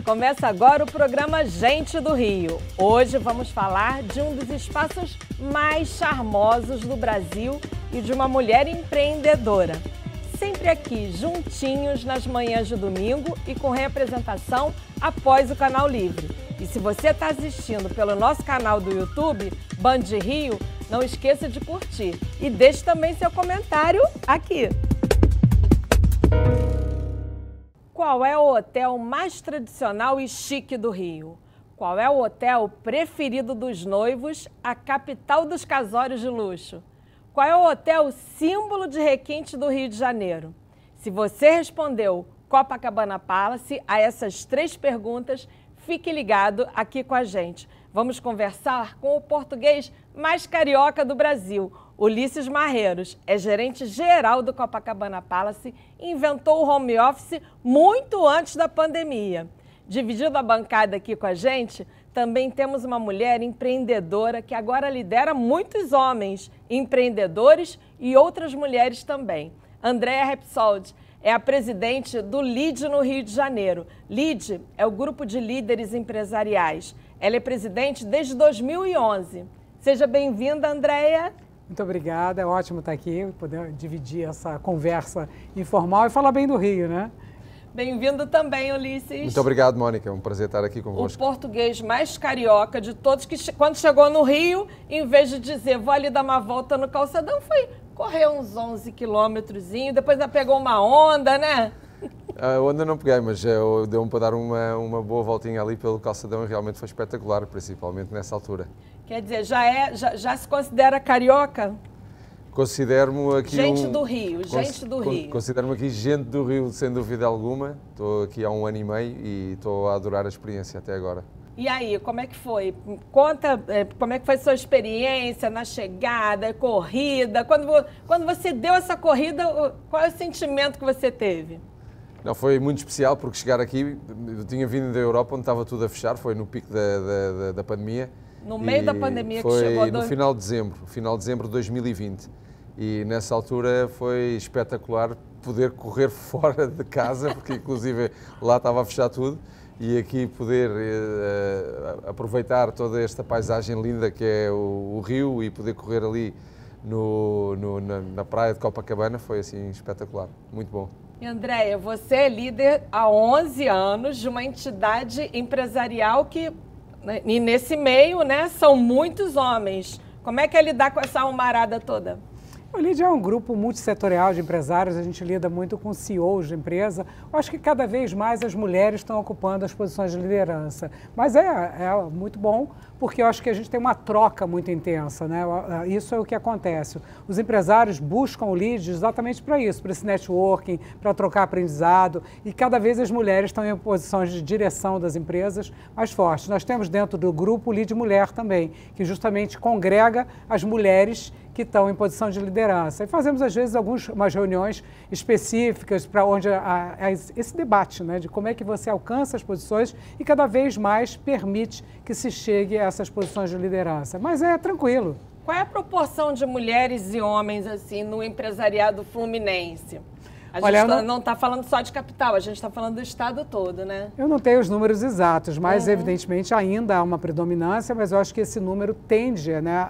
Começa agora o programa Gente do Rio. Hoje vamos falar de um dos espaços mais charmosos do Brasil e de uma mulher empreendedora. Sempre aqui, juntinhos nas manhãs de domingo e com reapresentação após o Canal Livre. E se você está assistindo pelo nosso canal do YouTube, Band Rio, não esqueça de curtir e deixe também seu comentário aqui. Qual é o hotel mais tradicional e chique do Rio? Qual é o hotel preferido dos noivos, a capital dos casórios de luxo? Qual é o hotel símbolo de requinte do Rio de Janeiro? Se você respondeu Copacabana Palace a essas três perguntas, fique ligado aqui com a gente. Vamos conversar com o português mais carioca do Brasil, Ulisses Marreiros. É gerente geral do Copacabana Palace e inventou o home office muito antes da pandemia. Dividindo a bancada aqui com a gente, também temos uma mulher empreendedora que agora lidera muitos homens empreendedores e outras mulheres também. Andréa Repsold é a presidente do LEAD no Rio de Janeiro. LEAD é o grupo de líderes empresariais. Ela é presidente desde 2011. Seja bem-vinda, Andréa. Muito obrigada, é ótimo estar aqui, poder dividir essa conversa informal e falar bem do Rio, né? Bem-vindo também, Ulisses. Muito obrigado, Mônica, é um prazer estar aqui convosco. O português mais carioca de todos, que quando chegou no Rio, em vez de dizer vou ali dar uma volta no calçadão, foi correr uns 11 quilômetrozinhos, depois ainda pegou uma onda, né? A onda não peguei, mas deu-me para dar uma boa voltinha ali pelo calçadão e realmente foi espetacular, principalmente nessa altura. Quer dizer, já se considera carioca? Considero-me aqui gente do Rio. Considero-me aqui gente do Rio, sem dúvida alguma. Estou aqui há 1 ano e meio e estou a adorar a experiência até agora. E aí, como é que foi? Conta como é que foi a sua experiência na chegada, corrida. Quando você deu essa corrida, qual é o sentimento que você teve? Não, foi muito especial porque chegar aqui, eu tinha vindo da Europa onde estava tudo a fechar, foi no pico da pandemia. No meio da pandemia que chegou? Foi no final de dezembro de 2020. E nessa altura foi espetacular poder correr fora de casa, porque inclusive lá estava a fechar tudo, e aqui poder aproveitar toda esta paisagem linda que é o Rio e poder correr ali na praia de Copacabana foi assim espetacular, muito bom. E Andréa, você é líder há 11 anos de uma entidade empresarial que, e nesse meio, né, são muitos homens. Como é que é lidar com essa almarada toda? O LEAD é um grupo multissetorial de empresários, a gente lida muito com CEOs de empresa. Eu acho que cada vez mais as mulheres estão ocupando as posições de liderança. Mas é muito bom, porque eu acho que a gente tem uma troca muito intensa, né? Isso é o que acontece. Os empresários buscam o LEAD exatamente para isso, para esse networking, para trocar aprendizado. E cada vez as mulheres estão em posições de direção das empresas mais fortes. Nós temos dentro do grupo o LEAD Mulher também, que justamente congrega as mulheres que estão em posição de liderança. E fazemos, às vezes, umas reuniões específicas para onde há esse debate, né, de como é que você alcança as posições e cada vez mais permite que se chegue a essas posições de liderança. Mas é tranquilo. Qual é a proporção de mulheres e homens assim no empresariado fluminense? A gente não está falando só de capital, a gente está falando do estado todo, né? Eu não tenho os números exatos, mas evidentemente ainda há uma predominância, mas eu acho que esse número tende, né,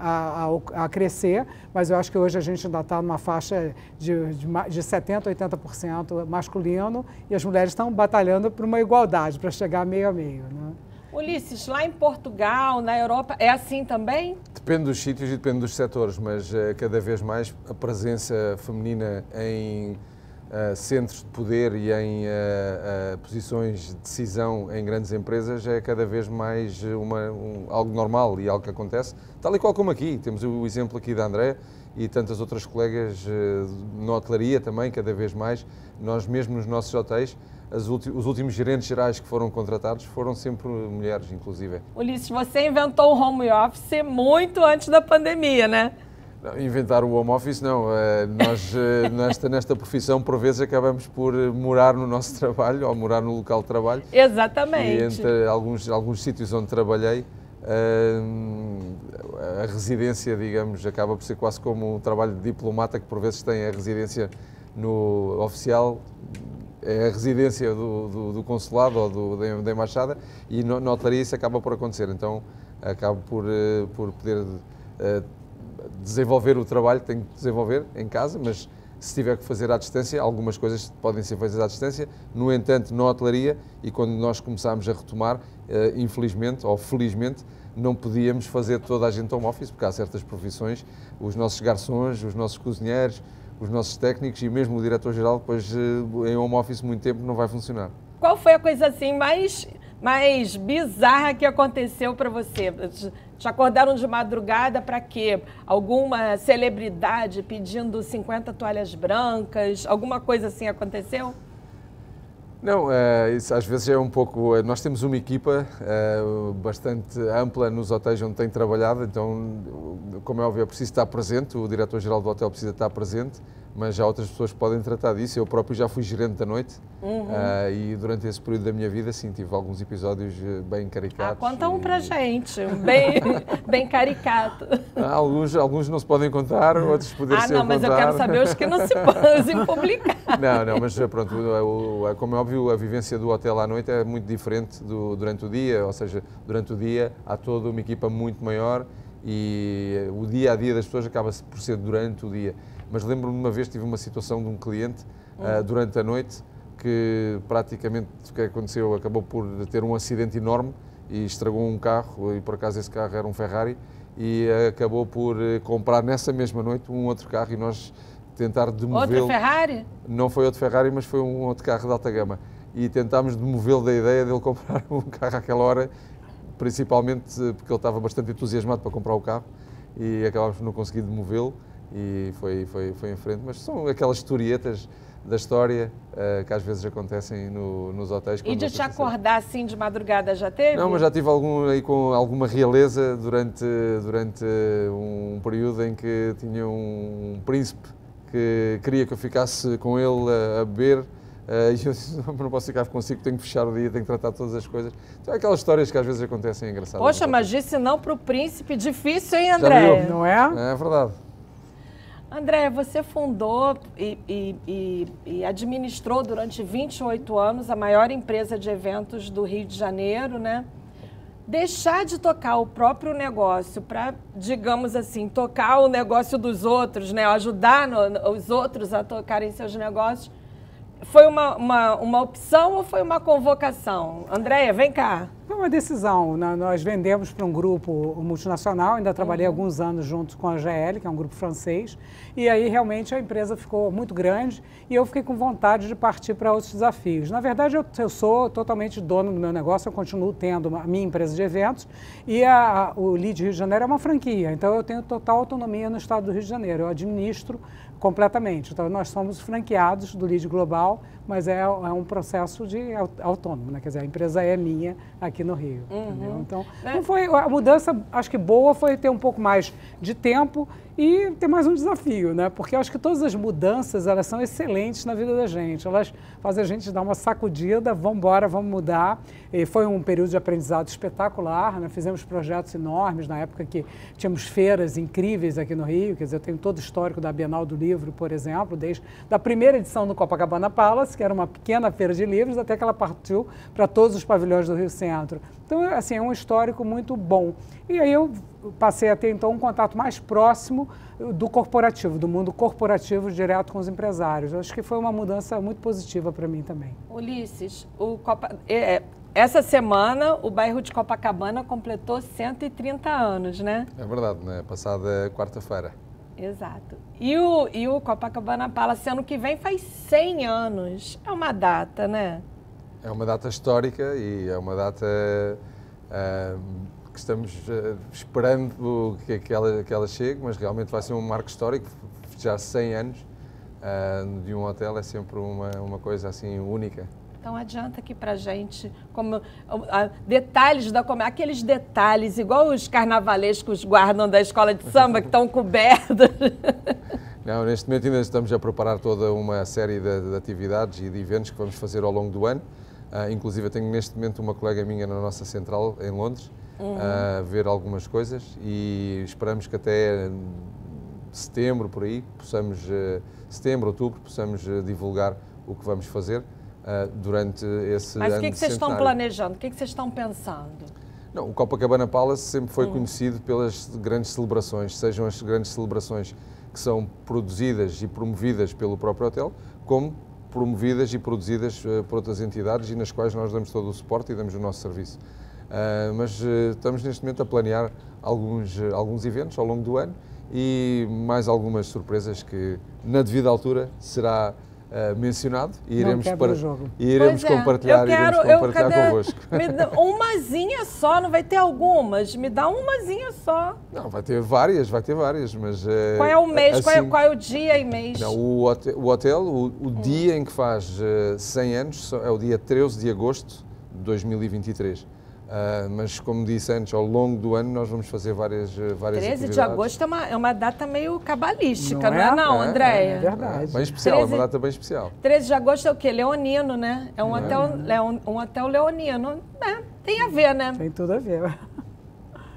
a crescer, mas eu acho que hoje a gente ainda está numa faixa de 70% a 80% masculino e as mulheres estão batalhando por uma igualdade, para chegar meio a meio, né? Ulisses, lá em Portugal, na Europa, é assim também? Depende dos sítios e depende dos setores, mas cada vez mais a presença feminina em centros de poder e em posições de decisão em grandes empresas é cada vez mais algo normal e algo que acontece, tal e qual como aqui. Temos o exemplo aqui da Andréa e tantas outras colegas na hotelaria também, cada vez mais. Nós mesmo nos nossos hotéis, os últimos gerentes gerais que foram contratados foram sempre mulheres, inclusive. Ulisses, você inventou o home office muito antes da pandemia, né? Inventar o home office, não. Nós, nesta profissão, por vezes, acabamos por morar no nosso trabalho ou morar no local de trabalho. Exatamente. E entre alguns sítios onde trabalhei, a residência, digamos, acaba por ser quase como um trabalho de diplomata, que por vezes tem a residência no oficial é a residência do consulado ou da embaixada, e na hotelaria isso acaba por acontecer. Então acabo por poder desenvolver o trabalho que tenho que desenvolver em casa, mas se tiver que fazer à distância, algumas coisas podem ser feitas à distância. No entanto, na hotelaria, e quando nós começámos a retomar, infelizmente ou felizmente, não podíamos fazer toda a gente home office, porque há certas profissões, os nossos garçons, os nossos cozinheiros, os nossos técnicos e mesmo o diretor-geral, depois em home office muito tempo não vai funcionar. Qual foi a coisa assim mais bizarra que aconteceu para você? Te acordaram de madrugada para quê? Alguma celebridade pedindo 50 toalhas brancas? Alguma coisa assim aconteceu? Não, isso às vezes é um pouco... Nós temos uma equipa bastante ampla nos hotéis onde tenho trabalhado, então, como é óbvio, é preciso estar presente, o diretor-geral do hotel precisa estar presente, mas há outras pessoas que podem tratar disso. Eu próprio já fui gerente da noite e durante esse período da minha vida, sim, tive alguns episódios bem caricatos. Conta um pra gente, bem caricato. Alguns não se podem contar, outros poder ser não, mas eu quero saber os que não se podem publicar. Não, mas pronto, como é óbvio, a vivência do hotel à noite é muito diferente durante o dia, ou seja, durante o dia há toda uma equipa muito maior e o dia-a-dia das pessoas acaba por ser durante o dia. Mas lembro-me de uma vez, tive uma situação de um cliente durante a noite que praticamente o que aconteceu, acabou por ter um acidente enorme e estragou um carro, e por acaso esse carro era um Ferrari, e acabou por comprar nessa mesma noite um outro carro e nós tentar demovê-lo. Outro Ferrari? Não foi outro Ferrari, mas foi um outro carro de alta gama. E tentámos demovê-lo da ideia dele comprar um carro àquela hora, principalmente porque ele estava bastante entusiasmado para comprar o carro, e acabámos por não conseguir demovê-lo. E foi em frente, mas são aquelas historietas da história que às vezes acontecem nos hotéis. E de te acordar assim de madrugada já teve? Não, mas já tive aí com alguma realeza durante um período em que tinha um príncipe que queria que eu ficasse com ele a beber. E eu disse, não posso ficar consigo, tenho que fechar o dia, tenho que tratar todas as coisas. Então, aquelas histórias que às vezes acontecem engraçadas. Poxa, mas disse não para o príncipe, difícil, hein, André? Não é? É verdade. André, você fundou e administrou durante 28 anos a maior empresa de eventos do Rio de Janeiro, né? Deixar de tocar o próprio negócio para, digamos assim, tocar o negócio dos outros, né? Ajudar os outros a tocarem seus negócios, foi uma opção ou foi uma convocação? Andréia, vem cá. Foi uma decisão. Nós vendemos para um grupo multinacional, ainda trabalhei alguns anos junto com a GL, que é um grupo francês, e aí realmente a empresa ficou muito grande e eu fiquei com vontade de partir para outros desafios. Na verdade, eu sou totalmente dono do meu negócio, eu continuo tendo a minha empresa de eventos e o Lead Rio de Janeiro é uma franquia, então eu tenho total autonomia no estado do Rio de Janeiro, eu administro completamente. Então, nós somos franqueados do Lead Global, mas é um processo autônomo, né? Quer dizer, a empresa é minha aqui no Rio. Entendeu? Então, não foi, a mudança, acho que boa, foi ter um pouco mais de tempo e ter mais um desafio, né? Porque eu acho que todas as mudanças, elas são excelentes na vida da gente. Elas fazem a gente dar uma sacudida, vamos embora, vamos mudar. E foi um período de aprendizado espetacular, né? Fizemos projetos enormes na época que tínhamos feiras incríveis aqui no Rio. Quer dizer, eu tenho todo o histórico da Bienal do Livro, por exemplo, desde a primeira edição do Copacabana Palace, que era uma pequena feira de livros, até que ela partiu para todos os pavilhões do Rio Centro. Então, assim, é um histórico muito bom. E aí eu passei a ter, então, um contato mais próximo do corporativo, do mundo corporativo direto com os empresários. Eu acho que foi uma mudança muito positiva para mim também. Ulisses, essa semana o bairro de Copacabana completou 130 anos, né? É verdade, né? Passada quarta-feira. Exato. E o Copacabana Palace ano que vem faz 100 anos. É uma data, né? É uma data histórica e é uma data que estamos esperando que ela chegue, mas realmente vai ser um marco histórico. Já 100 anos de um hotel é sempre uma coisa assim única. Então adianta aqui pra gente, como detalhes aqueles detalhes, igual os carnavalescos guardam da escola de samba, que estão cobertos. Não, neste momento ainda estamos a preparar toda uma série de atividades e de eventos que vamos fazer ao longo do ano. Inclusive, eu tenho neste momento uma colega minha na nossa central, em Londres, a ver algumas coisas e esperamos que até setembro, por aí, setembro, outubro, possamos divulgar o que vamos fazer. durante esse ano. Mas o que de vocês estão centenário. planejando? O que vocês estão pensando? Não, o Copacabana Palace sempre foi conhecido pelas grandes celebrações, sejam as grandes celebrações que são produzidas e promovidas pelo próprio hotel, como promovidas e produzidas por outras entidades e nas quais nós damos todo o suporte e damos o nosso serviço. Mas estamos neste momento a planear alguns eventos ao longo do ano e mais algumas surpresas que na devida altura será mencionado e iremos compartilhar, convosco. Me dá umazinha só, não vai ter algumas? Me dá umazinha só. Não, vai ter várias, mas... Qual é o mês, assim, qual é o dia e mês? Não, o hotel, o dia em que faz 100 anos é o dia 13 de agosto de 2023. Mas, como disse antes, ao longo do ano nós vamos fazer várias 13 atividades. de agosto é uma data meio cabalística, não é, Andréia? É verdade. Bem especial, é uma data bem especial. 13 de agosto é o quê? Leonino, né? É um hotel leonino. Tem a ver, né? Tem tudo a ver.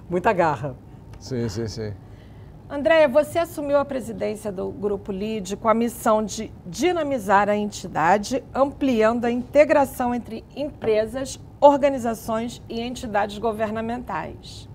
Muita garra. Sim, sim, sim. Andréia, você assumiu a presidência do Grupo LID com a missão de dinamizar a entidade, ampliando a integração entre empresas, organizações e entidades governamentais.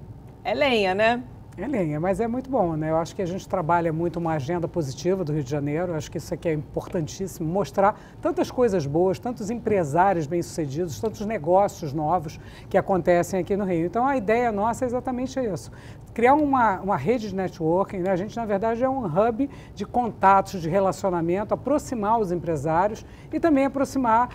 É lenha, né? É lenha, mas é muito bom, né? Eu acho que a gente trabalha muito uma agenda positiva do Rio de Janeiro, eu acho que isso aqui é importantíssimo, mostrar tantas coisas boas, tantos empresários bem-sucedidos, tantos negócios novos que acontecem aqui no Rio. Então, a ideia nossa é exatamente isso, criar uma rede de networking, né? A gente, na verdade, é um hub de contatos, de relacionamento, aproximar os empresários e também aproximar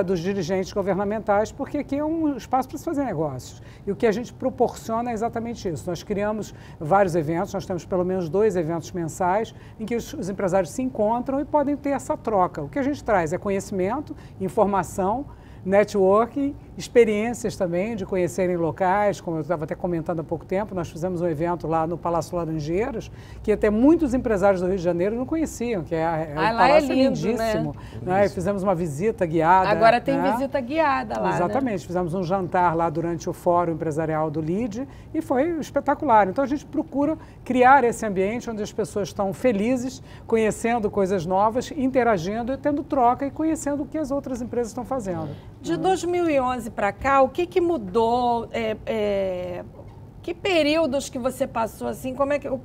dos dirigentes governamentais, porque aqui é um espaço para se fazer negócios. E o que a gente proporciona é exatamente isso. Nós criamos vários eventos, nós temos pelo menos 2 eventos mensais em que os empresários se encontram e podem ter essa troca. O que a gente traz é conhecimento, informação, networking, experiências também de conhecerem locais, como eu estava até comentando há pouco tempo, nós fizemos um evento lá no Palácio Laranjeiras, que até muitos empresários do Rio de Janeiro não conheciam, que é um palácio lindíssimo. Né? E fizemos uma visita guiada. Agora tem visita guiada lá, exatamente, fizemos um jantar lá durante o Fórum Empresarial do LID e foi espetacular. Então a gente procura criar esse ambiente onde as pessoas estão felizes, conhecendo coisas novas, interagindo e tendo troca e conhecendo o que as outras empresas estão fazendo. De 2011 para cá, o que mudou? Que períodos que você passou assim? Como é que o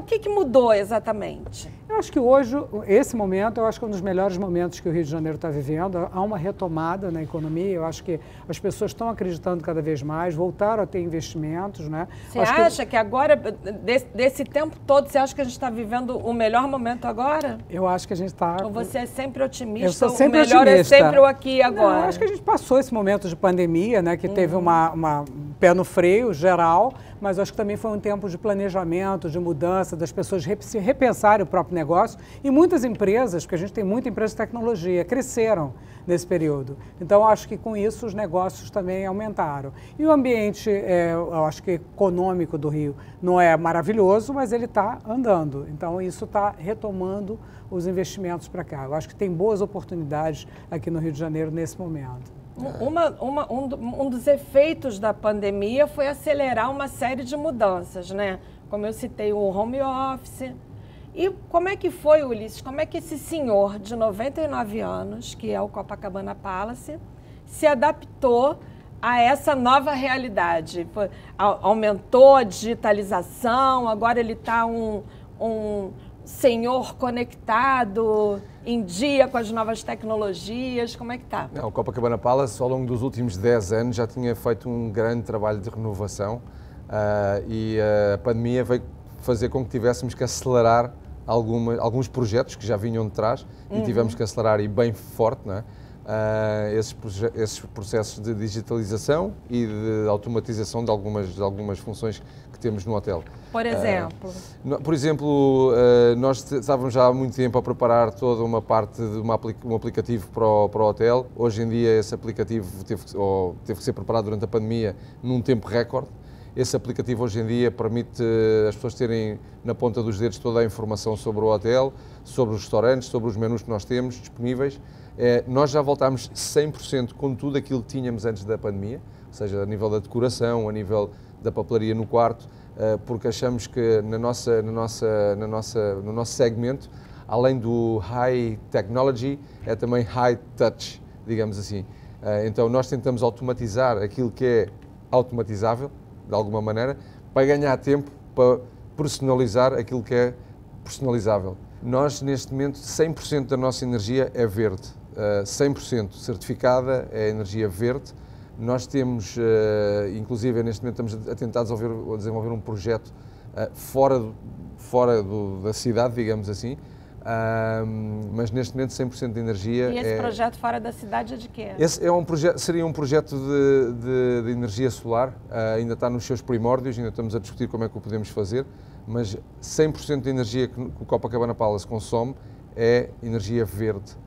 que mudou exatamente? Eu acho que hoje, esse momento, eu acho que é um dos melhores momentos que o Rio de Janeiro está vivendo. Há uma retomada na economia, eu acho que as pessoas estão acreditando cada vez mais, voltaram a ter investimentos, né? Você acha que agora, desse tempo todo, você acha que a gente está vivendo o melhor momento agora? Eu acho que a gente está... Ou você é sempre otimista? Eu sou sempre otimista. O melhor é sempre o aqui e agora? Não, eu acho que a gente passou esse momento de pandemia, né? Que teve uma pé no freio geral, mas eu acho que também foi um tempo de planejamento, de mudança, das pessoas se repensarem o próprio negócio. E muitas empresas, porque a gente tem muita empresa de tecnologia, cresceram nesse período. Então, eu acho que com isso os negócios também aumentaram. E o ambiente, eu acho que econômico do Rio não é maravilhoso, mas ele está andando. Então, isso está retomando os investimentos para cá. Eu acho que tem boas oportunidades aqui no Rio de Janeiro nesse momento. Um dos efeitos da pandemia foi acelerar uma série de mudanças, né? Como eu citei, o home office. E como é que foi, Ulisses? Como é que esse senhor de 99 anos, que é o Copacabana Palace, se adaptou a essa nova realidade? Aumentou a digitalização, agora ele está um senhor conectado, em dia com as novas tecnologias, como é que está? O Copacabana Palace, ao longo dos últimos 10 anos, já tinha feito um grande trabalho de renovação e a pandemia veio fazer com que tivéssemos que acelerar alguns projetos que já vinham de trás e tivemos que acelerar e bem forte, não é? Esses processos de digitalização e de automatização de algumas funções que temos no hotel. Por exemplo? Por exemplo, nós estávamos já há muito tempo a preparar toda uma parte de um aplicativo para o hotel. Hoje em dia esse aplicativo teve que ser preparado durante a pandemia num tempo recorde. Esse aplicativo hoje em dia permite as pessoas terem na ponta dos dedos toda a informação sobre o hotel, sobre os restaurantes, sobre os menus que nós temos disponíveis. Nós já voltámos 100% com tudo aquilo que tínhamos antes da pandemia, ou seja, a nível da decoração, a nível da papelaria no quarto, porque achamos que no nosso segmento além do high technology, é também high touch, digamos assim. Então nós tentamos automatizar aquilo que é automatizável, de alguma maneira, para ganhar tempo, para personalizar aquilo que é personalizável. Nós, neste momento, 100% da nossa energia é verde, 100% certificada, é energia verde. Nós temos, inclusive, neste momento estamos a tentar desenvolver um projeto fora da cidade, digamos assim, mas neste momento 100% de energia. E esse projeto fora da cidade é de quê? Esse é seria um projeto de energia solar, ainda está nos seus primórdios, ainda estamos a discutir como é que o podemos fazer, mas 100% de energia que o Copacabana Palace consome é energia verde,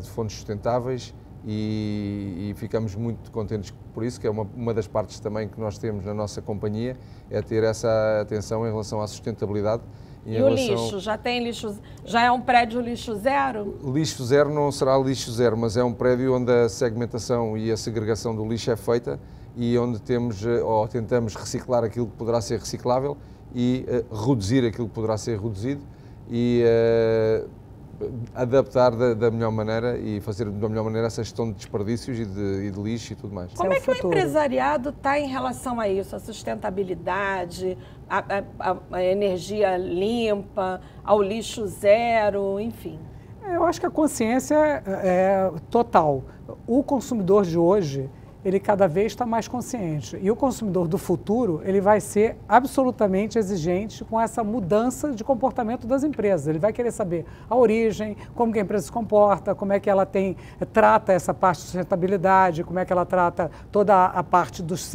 de fontes sustentáveis, e ficamos muito contentes por isso, que é uma das partes também que nós temos na nossa companhia, é ter essa atenção em relação à sustentabilidade. E o lixo? Já tem lixo? Já é um prédio lixo zero? Lixo zero não será lixo zero, mas é um prédio onde a segmentação e a segregação do lixo é feita e onde tentamos reciclar aquilo que poderá ser reciclável e reduzir aquilo que poderá ser reduzido e adaptar da melhor maneira e fazer da melhor maneira essa gestão de desperdícios e de lixo e tudo mais. Como é que o empresariado está em relação a isso? A sustentabilidade, a energia limpa, ao lixo zero, enfim? Eu acho que a consciência é total. O consumidor de hoje, ele cada vez está mais consciente. E o consumidor do futuro, ele vai ser absolutamente exigente com essa mudança de comportamento das empresas. Ele vai querer saber a origem, como que a empresa se comporta, como é que ela trata essa parte de sustentabilidade, como é que ela trata toda a parte das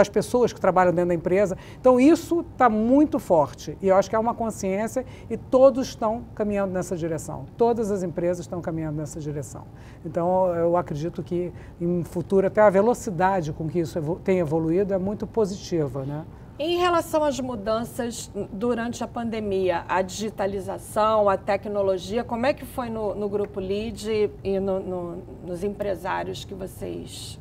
pessoas que trabalham dentro da empresa. Então, isso está muito forte. E eu acho que é uma consciência e todos estão caminhando nessa direção. Todas as empresas estão caminhando nessa direção. Então, eu acredito que em um futuro, até a velocidade com que isso tem evoluído é muito positiva, né? Em relação às mudanças durante a pandemia, a digitalização, a tecnologia, como é que foi no Grupo LEAD e nos empresários que vocês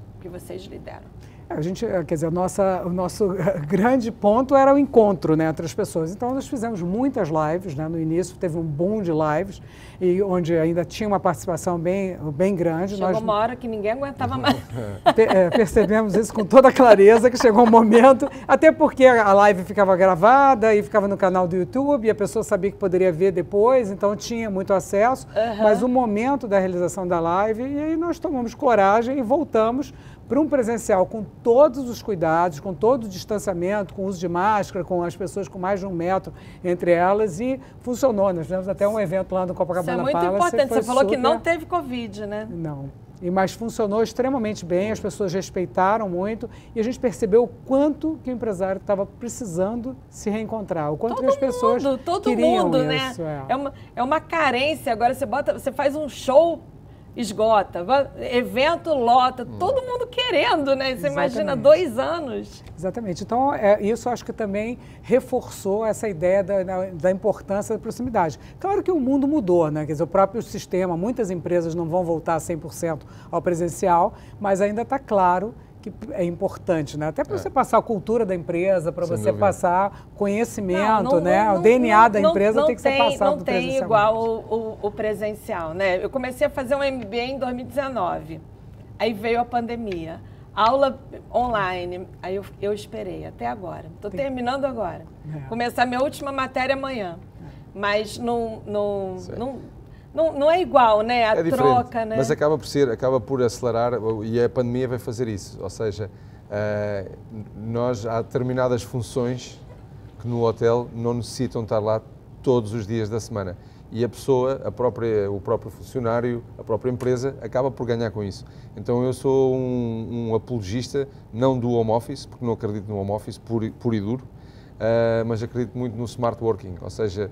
lideram? A gente, quer dizer, o nosso grande ponto era o encontro, né, entre as pessoas. Então, nós fizemos muitas lives, né? No início teve um boom de lives, e onde ainda tinha uma participação bem grande. Chegou uma hora que ninguém aguentava mais. Percebemos isso com toda clareza, que chegou um momento, até porque a live ficava gravada e ficava no canal do YouTube, e a pessoa sabia que poderia ver depois, então tinha muito acesso. Mas o momento da realização da live, e aí nós tomamos coragem e voltamos para um presencial com todos os cuidados, com todo o distanciamento, com uso de máscara, com as pessoas com mais de 1 metro entre elas, e funcionou. Nós fizemos até um evento lá no Copacabana Palace. Isso é muito importante. Você falou que não teve Covid, né? Não. Mas funcionou extremamente bem, as pessoas respeitaram muito e a gente percebeu o quanto que o empresário estava precisando se reencontrar, o quanto que as pessoas queriam isso. Né? É uma carência. Agora você faz um show, esgota, evento lota, todo mundo querendo, né? Você imagina 2 anos. Exatamente. Então, isso acho que também reforçou essa ideia da importância da proximidade. Claro que o mundo mudou, né? Quer dizer, o próprio sistema, muitas empresas não vão voltar 100% ao presencial, mas ainda está claro que é importante, né? Até para você passar a cultura da empresa, para você passar conhecimento, né? O DNA da empresa tem que ser passado não tem igual o presencial, né? Eu comecei a fazer um MBA em 2019, aí veio a pandemia, aula online, aí eu esperei até agora, estou terminando agora, começar minha última matéria amanhã, mas não é igual, né? A troca, né? Mas acaba por acelerar, e a pandemia vai fazer isso. Ou seja, há determinadas funções que no hotel não necessitam estar lá todos os dias da semana. E a pessoa, o próprio funcionário, a própria empresa, acaba por ganhar com isso. Então eu sou um apologista, não do home office, porque não acredito no home office puro e duro, mas acredito muito no smart working, ou seja,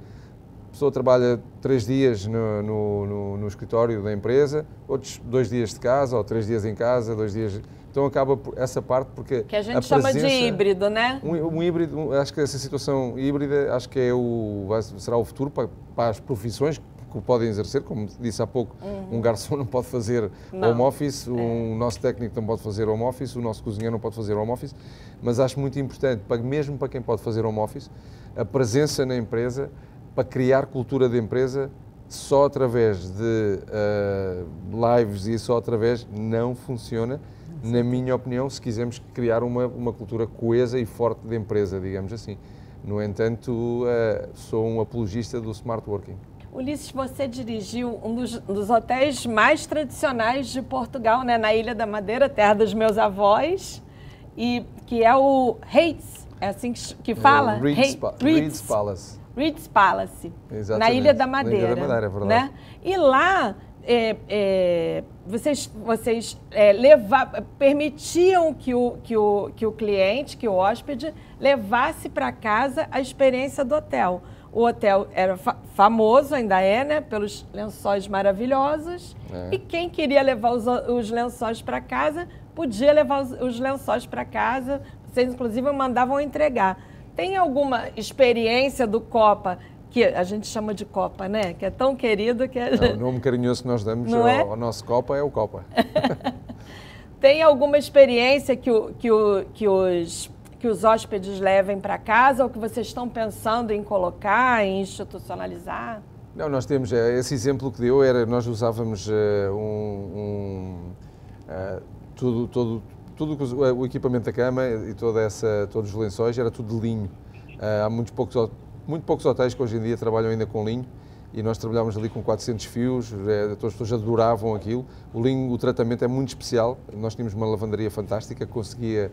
a pessoa trabalha 3 dias no escritório da empresa, outros 2 dias de casa, ou 3 dias em casa, 2 dias... Então acaba por essa parte, porque que a gente chama de híbrido, né? Um híbrido, acho que essa situação híbrida, acho que será o futuro para as profissões que podem exercer, como disse há pouco, um garçom não pode fazer home office, o nosso técnico não pode fazer home office, o nosso cozinheiro não pode fazer home office, mas acho muito importante, mesmo para quem pode fazer home office, a presença na empresa para criar cultura de empresa só através de lives e só através não funciona, na minha opinião, se quisermos criar uma cultura coesa e forte de empresa, digamos assim. No entanto, sou um apologista do smart working. Ulisses, você dirigiu um dos hotéis mais tradicionais de Portugal, né, na Ilha da Madeira, terra dos meus avós, e que é o Ritz, é assim que fala? Ritz Palace. Ritz Palace, Exatamente. na Ilha da Madeira. Na Ilha da Madeira, é verdade. Né? E lá vocês permitiam que o cliente, que o hóspede, levasse para casa a experiência do hotel. O hotel era famoso, ainda é, né, pelos lençóis maravilhosos. E quem queria levar os lençóis para casa, podia levar os lençóis para casa. Vocês, inclusive, mandavam entregar. Tem alguma experiência do Copa, que a gente chama de Copa, né? Que é tão querido que... O nome carinhoso que nós damos ao nosso Copa é o Copa. Tem alguma experiência que os hóspedes levem para casa ou que vocês estão pensando em colocar, em institucionalizar? Não, nós temos, esse exemplo que deu era, nós usávamos tudo o equipamento da cama e todos os lençóis era tudo de linho. Há muito poucos hotéis que hoje em dia trabalham ainda com linho e nós trabalhámos ali com 400 fios, as pessoas adoravam aquilo. O linho, o tratamento é muito especial, nós tínhamos uma lavandaria fantástica que conseguia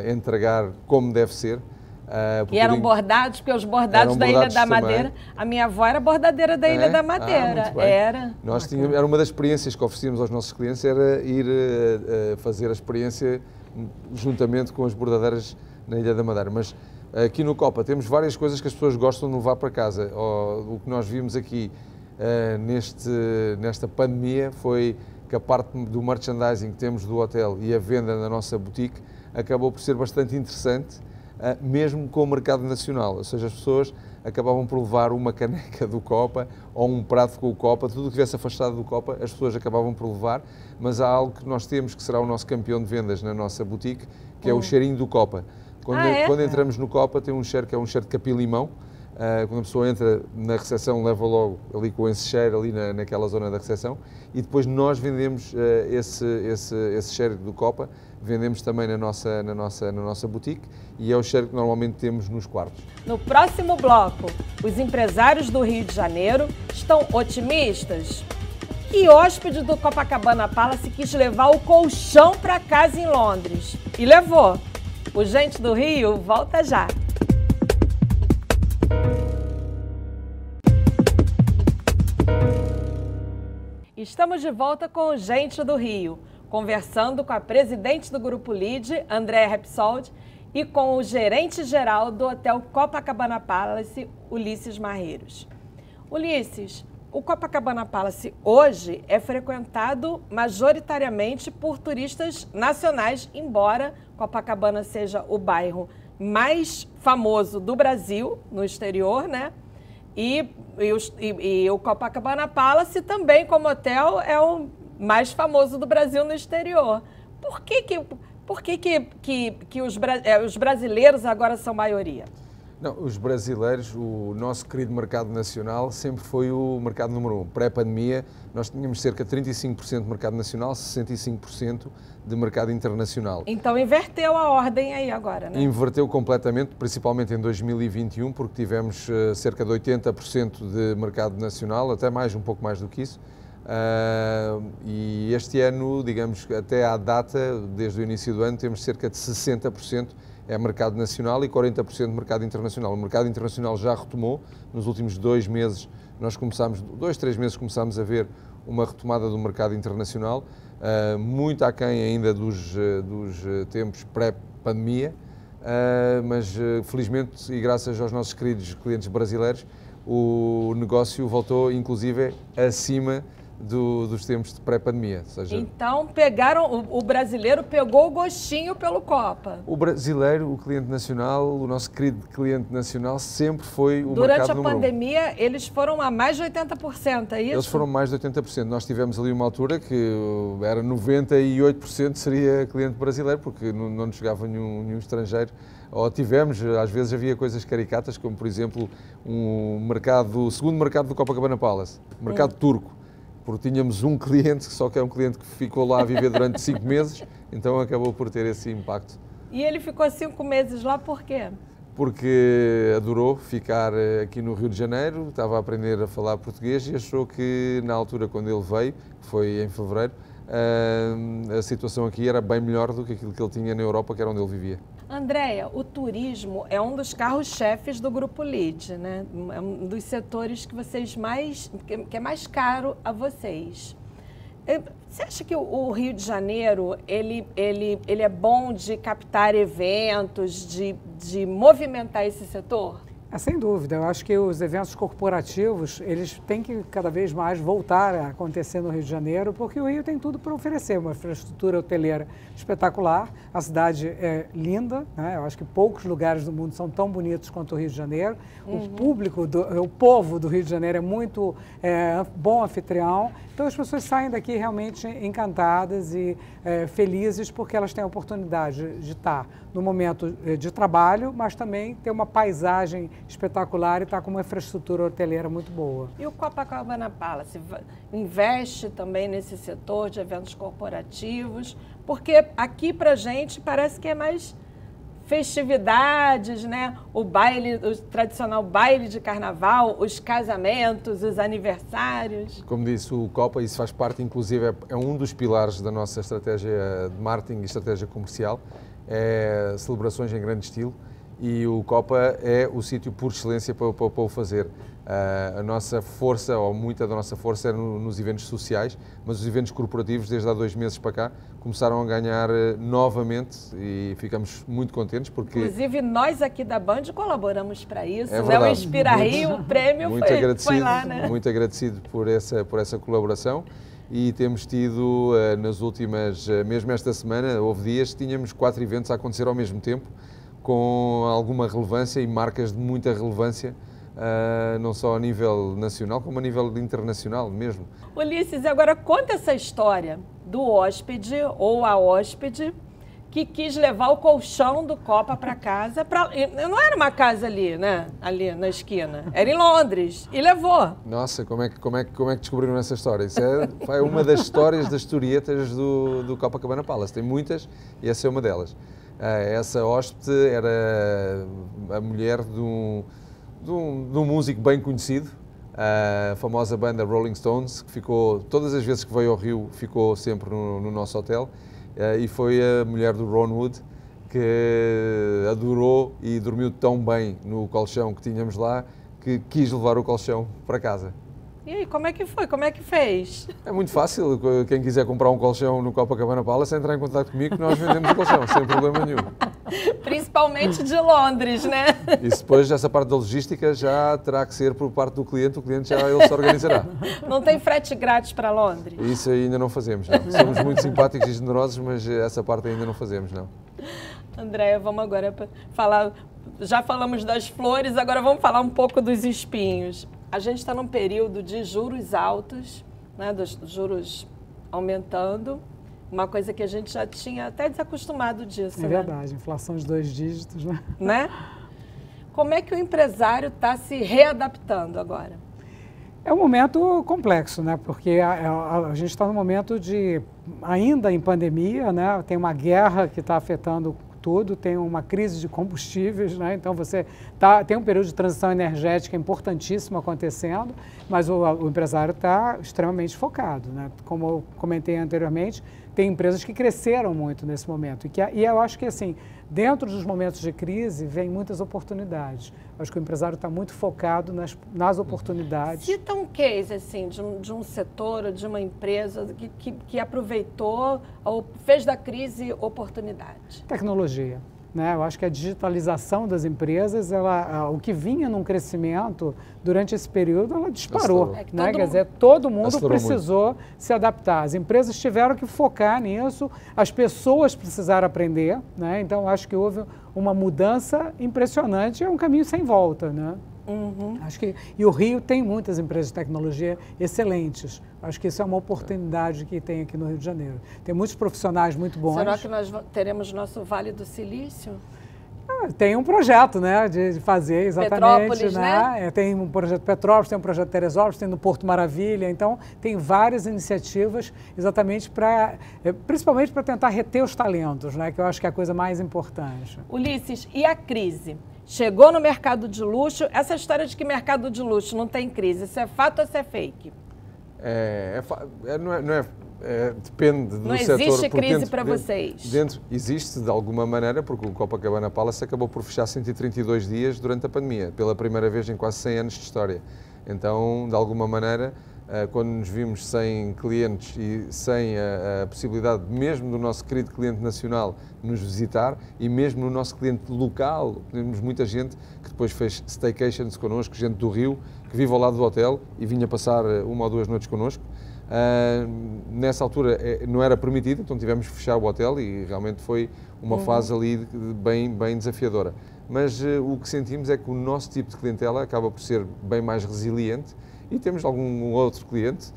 entregar como deve ser. E eram bordados, porque os bordados da Ilha da Madeira, a minha avó era bordadeira da Ilha da Madeira. Era uma das experiências que oferecíamos aos nossos clientes, era ir fazer a experiência juntamente com as bordadeiras na Ilha da Madeira. Mas aqui no Copa temos várias coisas que as pessoas gostam de levar para casa. O que nós vimos aqui nesta pandemia foi que a parte do merchandising que temos do hotel e a venda na nossa boutique acabou por ser bastante interessante, mesmo com o mercado nacional, ou seja, as pessoas acabavam por levar uma caneca do Copa ou um prato com o Copa, tudo o que estivesse afastado do Copa, as pessoas acabavam por levar, mas há algo que nós temos que será o nosso campeão de vendas na nossa boutique, que é o cheirinho do Copa. Quando entramos no Copa tem um cheiro que é um cheiro de capim-limão. Quando a pessoa entra na recepção, leva logo ali com esse cheiro ali naquela zona da recepção e depois nós vendemos esse cheiro do Copa, vendemos também na nossa boutique e é o cheiro que normalmente temos nos quartos. No próximo bloco, os empresários do Rio de Janeiro estão otimistas? Que hóspede do Copacabana Palace quis levar o colchão para casa em Londres? E levou. O Gente do Rio volta já. Estamos de volta com o Gente do Rio, conversando com a presidente do Grupo LID, Andréa Repsold, e com o gerente-geral do Hotel Copacabana Palace, Ulisses Marreiros. Ulisses, o Copacabana Palace hoje é frequentado majoritariamente por turistas nacionais, embora Copacabana seja o bairro mais famoso do Brasil, no exterior, né? E o Copacabana Palace também, como hotel, é o mais famoso do Brasil no exterior. Por que os brasileiros agora são maioria? Não, os brasileiros, o nosso querido mercado nacional sempre foi o mercado número 1. Pré-pandemia, nós tínhamos cerca de 35% de mercado nacional, 65% de mercado internacional. Então inverteu a ordem aí agora, né? Inverteu completamente, principalmente em 2021, porque tivemos cerca de 80% de mercado nacional, até mais, um pouco mais do que isso. E este ano, digamos, até à data, desde o início do ano, temos cerca de 60% é mercado nacional e 40% mercado internacional. O mercado internacional já retomou, nos últimos 2 meses, nós começámos, 2-3 meses começámos a ver uma retomada do mercado internacional, muito aquém ainda dos tempos pré-pandemia, mas felizmente e graças aos nossos queridos clientes brasileiros, o negócio voltou inclusive acima dos tempos de pré-pandemia. Então, o brasileiro pegou o gostinho pelo Copa. O brasileiro, o cliente nacional, o nosso querido cliente nacional, sempre foi o Durante mercado número 1. Durante a pandemia, eles foram a mais de 80%, é isso? Eles foram mais de 80%. Nós tivemos ali uma altura que era 98% seria cliente brasileiro, porque não nos chegava nenhum estrangeiro. Ou tivemos, às vezes havia coisas caricatas, como por exemplo o segundo mercado do Copacabana Palace, o mercado turco. Porque tínhamos um cliente, só que é um cliente que ficou lá a viver durante 5 meses, então acabou por ter esse impacto. E ele ficou 5 meses lá por quê? Porque adorou ficar aqui no Rio de Janeiro, estava a aprender a falar português e achou que na altura quando ele veio, que foi em fevereiro, a situação aqui era bem melhor do que aquilo que ele tinha na Europa, que era onde ele vivia. Andréia, o turismo é um dos carros-chefes do Grupo LID, né? É um dos setores que que é mais caro a vocês. Você acha que o Rio de Janeiro ele é bom de captar eventos, de movimentar esse setor? Sem dúvida, eu acho que os eventos corporativos, eles têm que cada vez mais voltar a acontecer no Rio de Janeiro, porque o Rio tem tudo para oferecer, uma infraestrutura hoteleira espetacular, a cidade é linda, né? Eu acho que poucos lugares do mundo são tão bonitos quanto o Rio de Janeiro, o povo do Rio de Janeiro é muito bom anfitrião, então as pessoas saem daqui realmente encantadas e felizes porque elas têm a oportunidade de estar no momento de trabalho, mas também ter uma paisagem espetacular e estar com uma infraestrutura hoteleira muito boa. E o Copacabana Palace investe também nesse setor de eventos corporativos, porque aqui pra gente parece que é mais festividades, né? O tradicional baile de carnaval, os casamentos, os aniversários. Como disse o Copa, isso faz parte, inclusive, é um dos pilares da nossa estratégia de marketing e estratégia comercial, é celebrações em grande estilo, e o Copa é o sítio por excelência para o fazer. A nossa força, ou muita da nossa força, é nos eventos sociais, mas os eventos corporativos, desde há 2 meses para cá, começaram a ganhar novamente e ficamos muito contentes porque... Inclusive, nós aqui da Band colaboramos para isso, é né? O Inspira Rio, o prêmio foi lá, né? Muito agradecido por essa colaboração. E temos tido, nas últimas, mesmo esta semana, houve dias que tínhamos 4 eventos a acontecer ao mesmo tempo, com alguma relevância e marcas de muita relevância, não só a nível nacional, como a nível internacional mesmo. Ulisses, agora conta essa história do hóspede ou a hóspede que quis levar o colchão do Copa para casa. Não era uma casa ali, né? Ali na esquina. Era em Londres. E levou. Nossa, como é que descobriram essa história? Isso é uma das histórias das historietas do Copacabana Palace. Tem muitas e essa é uma delas. Essa hóspede era a mulher de um músico bem conhecido, a famosa banda Rolling Stones, que ficou, todas as vezes que veio ao Rio, ficou sempre no nosso hotel, e foi a mulher do Ron Wood, que adorou e dormiu tão bem no colchão que tínhamos lá, que quis levar o colchão para casa. E aí, como é que foi? Como é que fez? É muito fácil. Quem quiser comprar um colchão no Copacabana Palace, entrar em contato comigo que nós vendemos o colchão, sem problema nenhum. Principalmente de Londres, né? E depois, essa parte da logística já terá que ser por parte do cliente, o cliente já ele se organizará. Não tem frete grátis para Londres? Isso ainda não fazemos, não. Somos muito simpáticos e generosos, mas essa parte ainda não fazemos, não. Andréia, vamos agora falar... Já falamos das flores, agora vamos falar um pouco dos espinhos. A gente está num período de juros altos, né, dos juros aumentando, uma coisa que a gente já tinha até desacostumado disso. É verdade, inflação de 2 dígitos, né? Como é que o empresário está se readaptando agora? É um momento complexo, né? Porque a gente está num momento ainda em pandemia, né? Tem uma guerra que está afetando tudo, tem uma crise de combustíveis, né? Então tem um período de transição energética importantíssimo acontecendo, mas o empresário está extremamente focado, né? Como eu comentei anteriormente, tem empresas que cresceram muito nesse momento e eu acho que assim, dentro dos momentos de crise vem muitas oportunidades. Eu acho que o empresário está muito focado nas oportunidades. Cita um case assim, de um setor ou de uma empresa que aproveitou ou fez da crise oportunidade. Tecnologia. né? Eu acho que a digitalização das empresas, o que vinha num crescimento durante esse período, ela disparou. Né? Quer dizer, todo mundo precisou se adaptar. As empresas tiveram que focar nisso, as pessoas precisaram aprender, né? Então, acho que houve uma mudança impressionante, é um caminho sem volta, né? Acho que, e o Rio tem muitas empresas de tecnologia excelentes. Acho que isso é uma oportunidade que tem aqui no Rio de Janeiro. Tem muitos profissionais muito bons. Será que nós teremos nosso Vale do Silício? Tem um projeto, né, de fazer exatamente. Petrópolis, né? Tem um projeto Petrópolis, tem um projeto Teresópolis, tem no Porto Maravilha. Então, tem várias iniciativas exatamente principalmente para tentar reter os talentos, né, que eu acho que é a coisa mais importante. Ulisses, e a crise? Chegou no mercado de luxo, essa história de que mercado de luxo não tem crise, isso é fato ou isso é fake? Depende do setor. Não existe crise para vocês? Existe, de alguma maneira, porque o Copacabana Palace acabou por fechar 132 dias durante a pandemia, pela primeira vez em quase 100 anos de história. Então, de alguma maneira, quando nos vimos sem clientes e sem a possibilidade, mesmo do nosso querido cliente nacional, nos visitar, e mesmo no nosso cliente local, temos muita gente que depois fez staycations connosco, gente do Rio, que vive ao lado do hotel e vinha passar 1 ou 2 noites connosco. Nessa altura não era permitido, então tivemos que fechar o hotel e realmente foi uma fase ali bem desafiadora. Mas o que sentimos é que o nosso tipo de clientela acaba por ser bem mais resiliente e temos algum outro cliente,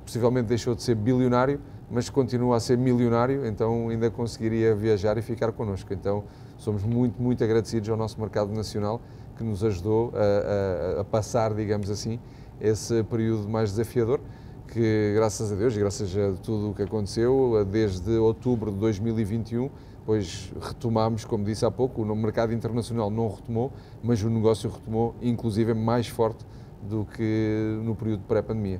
possivelmente deixou de ser bilionário, mas continua a ser milionário, então ainda conseguiria viajar e ficar connosco. Então somos muito agradecidos ao nosso mercado nacional que nos ajudou a passar, digamos assim, esse período mais desafiador, que graças a Deus e graças a tudo o que aconteceu, desde outubro de 2021, depois retomámos, como disse há pouco, o mercado internacional não retomou, mas o negócio retomou, inclusive mais forte do que no período pré-pandemia.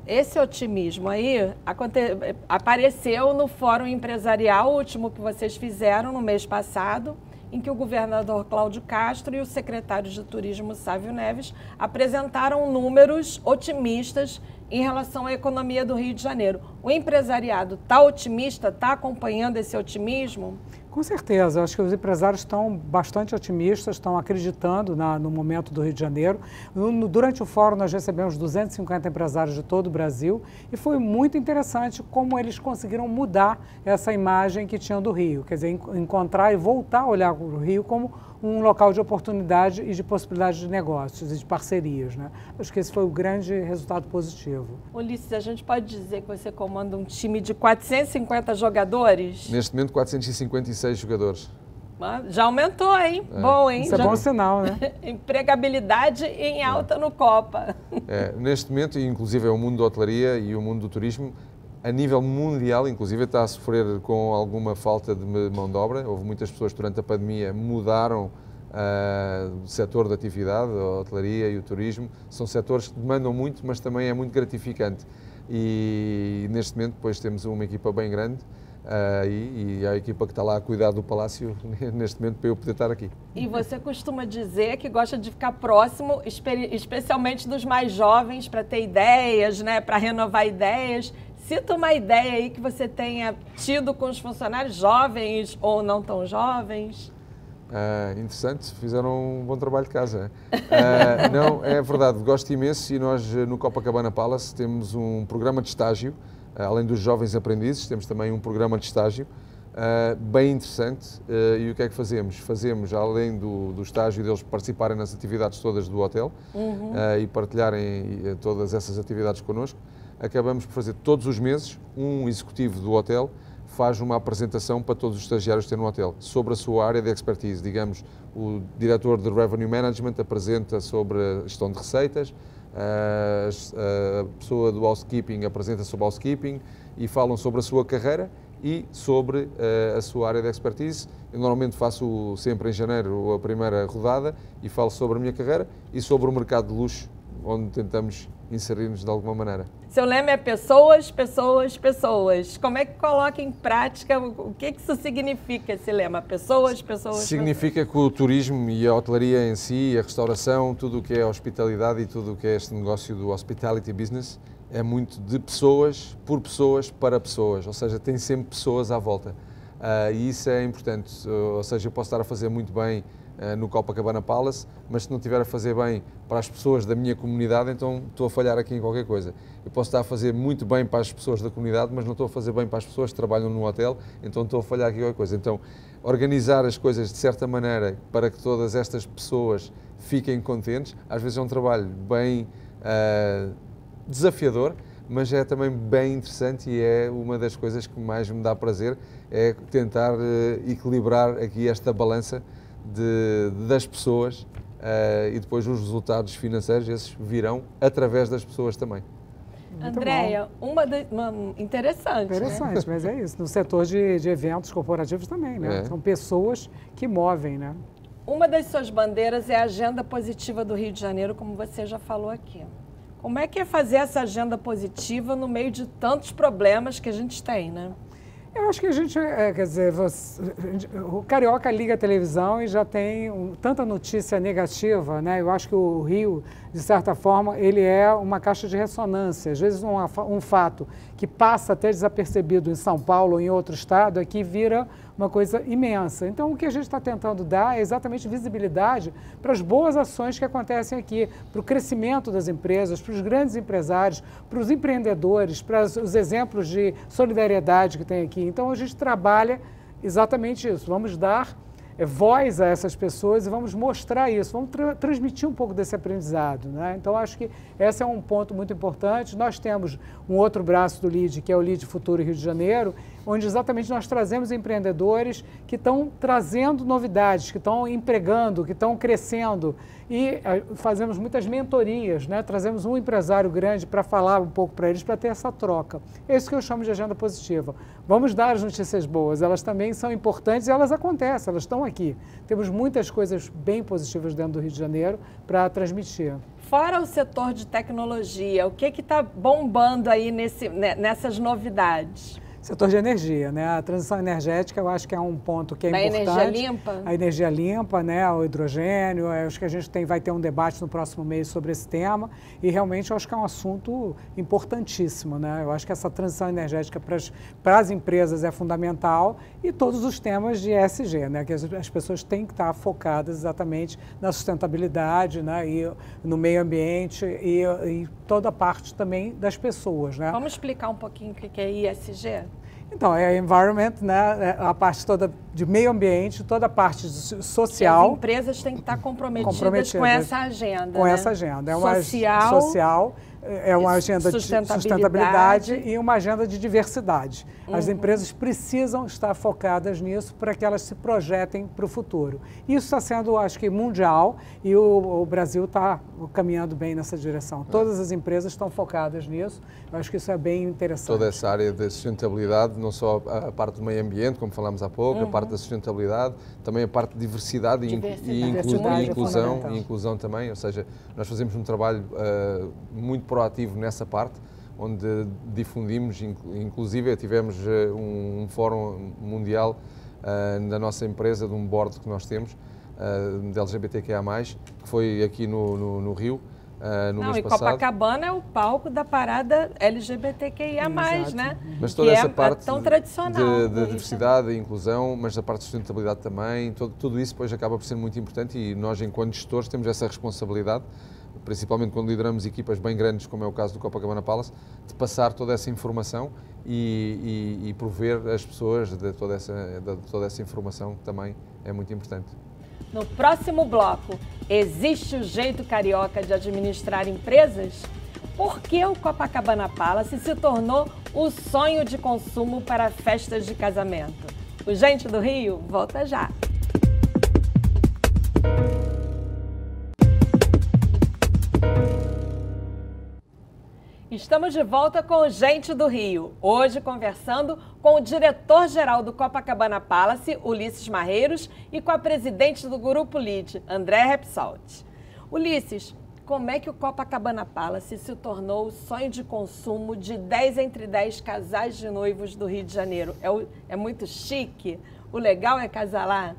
Esse otimismo aí apareceu no Fórum Empresarial, o último que vocês fizeram no mês passado, em que o governador Cláudio Castro e o secretário de Turismo Sávio Neves apresentaram números otimistas em relação à economia do Rio de Janeiro. O empresariado está otimista, está acompanhando esse otimismo? Com certeza, acho que os empresários estão bastante otimistas, estão acreditando no momento do Rio de Janeiro. Durante o fórum nós recebemos 250 empresários de todo o Brasil e foi muito interessante como eles conseguiram mudar essa imagem que tinham do Rio, quer dizer, encontrar e voltar a olhar o Rio como um local de oportunidade e de possibilidade de negócios e de parcerias, né? Acho que esse foi o grande resultado positivo. Ulisses, a gente pode dizer que você comanda um time de 450 jogadores? Neste momento, 456 jogadores. Já aumentou, hein? Bom, hein? Isso é bom sinal, né? Empregabilidade em alta no Copa. Neste momento, inclusive, é o mundo da hotelaria e o mundo do turismo, a nível mundial, inclusive, está a sofrer com alguma falta de mão de obra. Houve muitas pessoas durante a pandemia mudaram o setor da atividade, a hotelaria e o turismo. São setores que demandam muito, mas também é muito gratificante. E neste momento, depois temos uma equipa bem grande e a equipa que está lá a cuidar do Palácio, neste momento, para eu poder estar aqui. E você costuma dizer que gosta de ficar próximo, especialmente dos mais jovens, para ter ideias, né, para renovar ideias. Cita uma ideia aí que você tenha tido com os funcionários jovens ou não tão jovens. Interessante, fizeram um bom trabalho de casa. Não, é verdade, gosto imenso e nós no Copacabana Palace temos um programa de estágio, além dos jovens aprendizes, temos também um programa de estágio bem interessante. E o que é que fazemos? Fazemos, além do estágio deles participarem nas atividades todas do hotel e partilharem todas essas atividades connosco, acabamos por fazer todos os meses, um executivo do hotel faz uma apresentação para todos os estagiários que têm no hotel, sobre a sua área de expertise. Digamos, o diretor de Revenue Management apresenta sobre a gestão de receitas, a pessoa do housekeeping apresenta sobre housekeeping e falam sobre a sua carreira e sobre a sua área de expertise. Eu normalmente faço sempre em janeiro a primeira rodada e falo sobre a minha carreira e sobre o mercado de luxo, onde tentamos inserir-nos de alguma maneira. Seu lema é pessoas, pessoas, pessoas. Como é que coloca em prática, o que isso significa, esse lema? Pessoas, pessoas, significa pessoas. Que o turismo e a hotelaria em si, a restauração, tudo o que é hospitalidade e tudo o que é este negócio do hospitality business, é muito de pessoas, por pessoas, para pessoas, ou seja, tem sempre pessoas à volta. E isso é importante, ou seja, eu posso estar a fazer muito bem no Copacabana Palace, mas se não estiver a fazer bem para as pessoas da minha comunidade, então estou a falhar aqui em qualquer coisa. Eu posso estar a fazer muito bem para as pessoas da comunidade, mas não estou a fazer bem para as pessoas que trabalham num hotel, então estou a falhar aqui em qualquer coisa. Então, organizar as coisas de certa maneira para que todas estas pessoas fiquem contentes, às vezes é um trabalho bem desafiador, mas é também bem interessante e é uma das coisas que mais me dá prazer, é tentar equilibrar aqui esta balança das pessoas e depois os resultados financeiros, esses virão através das pessoas também. Andréia, interessante. Interessante, né? mas é isso. No setor de eventos corporativos também, né? São pessoas que movem, né? Uma das suas bandeiras é a agenda positiva do Rio de Janeiro, como você já falou aqui. Como é que é fazer essa agenda positiva no meio de tantos problemas que a gente tem, né? Eu acho que a gente, quer dizer, o carioca liga a televisão e já tem tanta notícia negativa, né? Eu acho que o Rio, de certa forma, ele é uma caixa de ressonância. Às vezes um fato que passa até desapercebido em São Paulo ou em outro estado, aqui vira uma coisa imensa. Então, o que a gente está tentando dar é exatamente visibilidade para as boas ações que acontecem aqui, para o crescimento das empresas, para os grandes empresários, para os empreendedores, para os exemplos de solidariedade que tem aqui. Então, a gente trabalha exatamente isso. Vamos dar voz a essas pessoas e vamos mostrar isso, vamos transmitir um pouco desse aprendizado, né? Então, acho que esse é um ponto muito importante. Nós temos um outro braço do LEAD, que é o LEAD Futuro Rio de Janeiro, onde exatamente nós trazemos empreendedores que estão trazendo novidades, que estão empregando, que estão crescendo e fazemos muitas mentorias, né? Trazemos um empresário grande para falar um pouco para eles, para ter essa troca. É isso que eu chamo de agenda positiva. Vamos dar as notícias boas, elas também são importantes e elas acontecem, elas estão aqui. Temos muitas coisas bem positivas dentro do Rio de Janeiro para transmitir. Fora o setor de tecnologia, o que está bombando aí nessas novidades? Setor de energia, né? A transição energética eu acho que é um ponto que é importante. A energia limpa? A energia limpa, né? O hidrogênio, eu acho que a gente vai ter um debate no próximo mês sobre esse tema e realmente eu acho que é um assunto importantíssimo, né? Eu acho que essa transição energética para as empresas é fundamental e todos os temas de ESG, né? Que as pessoas têm que estar focadas exatamente na sustentabilidade, né? E no meio ambiente e toda a parte também das pessoas, né? Vamos explicar um pouquinho o que é ESG? Então, é environment, né? A parte toda de meio ambiente, toda a parte social. As empresas têm que estar comprometidas com essa agenda. Com né? essa agenda. É uma social, é uma agenda de sustentabilidade e uma agenda de diversidade. As empresas precisam estar focadas nisso para que elas se projetem para o futuro. Isso está sendo, acho que, mundial e o Brasil está caminhando bem nessa direção. Todas as empresas estão focadas nisso. Eu acho que isso é bem interessante. Toda essa área de sustentabilidade, não só a parte do meio ambiente, como falámos há pouco, a parte da sustentabilidade, também a parte de diversidade e inclusão também. Ou seja, nós fazemos um trabalho muito proativo nessa parte, onde difundimos, inclusive tivemos um fórum mundial da nossa empresa, de um board que nós temos, de LGBTQIA+, que foi aqui no Rio, no mês passado. Copacabana é o palco da parada LGBTQIA+, né? Mas toda essa parte tão tradicional de diversidade e inclusão, mas a parte de sustentabilidade também, tudo isso depois acaba por ser muito importante e nós, enquanto gestores, temos essa responsabilidade, principalmente quando lideramos equipas bem grandes, como é o caso do Copacabana Palace, de passar toda essa informação e prover as pessoas de toda essa informação, que também é muito importante. No próximo bloco, existe o jeito carioca de administrar empresas? Por que o Copacabana Palace se tornou o sonho de consumo para festas de casamento? O Gente do Rio volta já! Estamos de volta com o Gente do Rio, hoje conversando com o diretor-geral do Copacabana Palace, Ulisses Marreiros, e com a presidente do Grupo LEAD, Andréa Repsold. Ulisses, como é que o Copacabana Palace se tornou o sonho de consumo de 10 entre 10 casais de noivos do Rio de Janeiro? É muito chique? O legal é casar lá?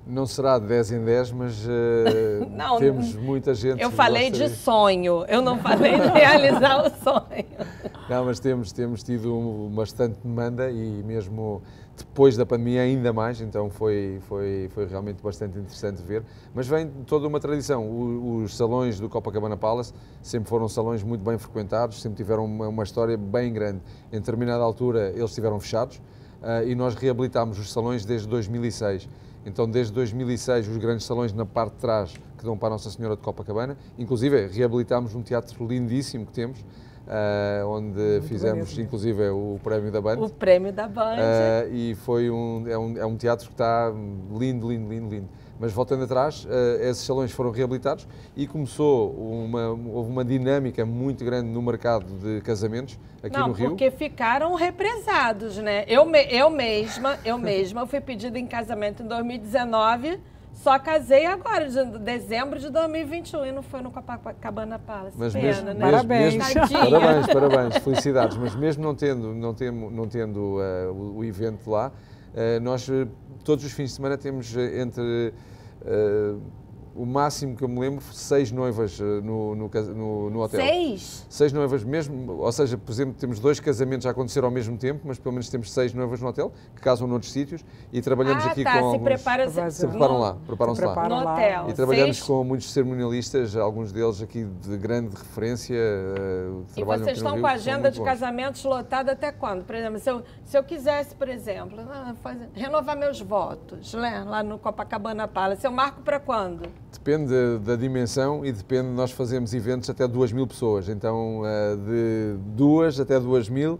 Não será de 10 em 10, mas Não, temos muita gente eu que falei gosta de sonho, eu não falei de realizar o sonho. Não, mas temos tido bastante demanda e mesmo depois da pandemia ainda mais, então foi realmente bastante interessante ver. Mas vem toda uma tradição. Os salões do Copacabana Palace sempre foram salões muito bem frequentados, sempre tiveram uma história bem grande. Em determinada altura eles estiveram fechados e nós reabilitámos os salões desde 2006. Então, desde 2006, os grandes salões na parte de trás que dão para a Nossa Senhora de Copacabana, inclusive reabilitámos um teatro lindíssimo que temos, onde muito fizemos bonito, inclusive o prémio da Band. O prémio da Band. E foi é um teatro que está lindo, lindo, lindo, lindo. Mas voltando atrás, esses salões foram reabilitados e houve uma dinâmica muito grande no mercado de casamentos aqui no Rio. Porque ficaram represados, né? Eu mesma fui pedida em casamento em 2019, só casei agora, de dezembro de 2021, e não foi no Copacabana Palace. Mas pena, mesmo, né? Parabéns. Parabéns, felicidades. Mas mesmo não tendo o evento lá, nós todos os fins de semana temos entre o máximo que eu me lembro, 6 noivas no hotel. 6? 6 noivas mesmo, ou seja, por exemplo, temos 2 casamentos a acontecer ao mesmo tempo, mas pelo menos temos 6 noivas no hotel, que casam noutros sítios, e trabalhamos aqui com alguns... Se preparam lá, preparam-se lá. No hotel. E trabalhamos com muitos cerimonialistas, alguns deles aqui de grande referência. E vocês estão com a agenda de casamentos lotada até quando? Por exemplo, se eu quisesse, por exemplo, renovar meus votos, né, lá no Copacabana Palace, eu marco para quando? Depende da dimensão e depende, nós fazemos eventos até 2.000 pessoas, então de 2 até 2.000,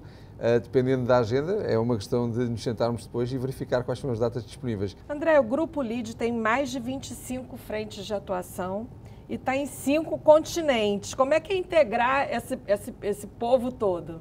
dependendo da agenda, é uma questão de nos sentarmos depois e verificar quais são as datas disponíveis. André, o Grupo LID tem mais de 25 frentes de atuação e está em 5 continentes. Como é que é integrar esse povo todo?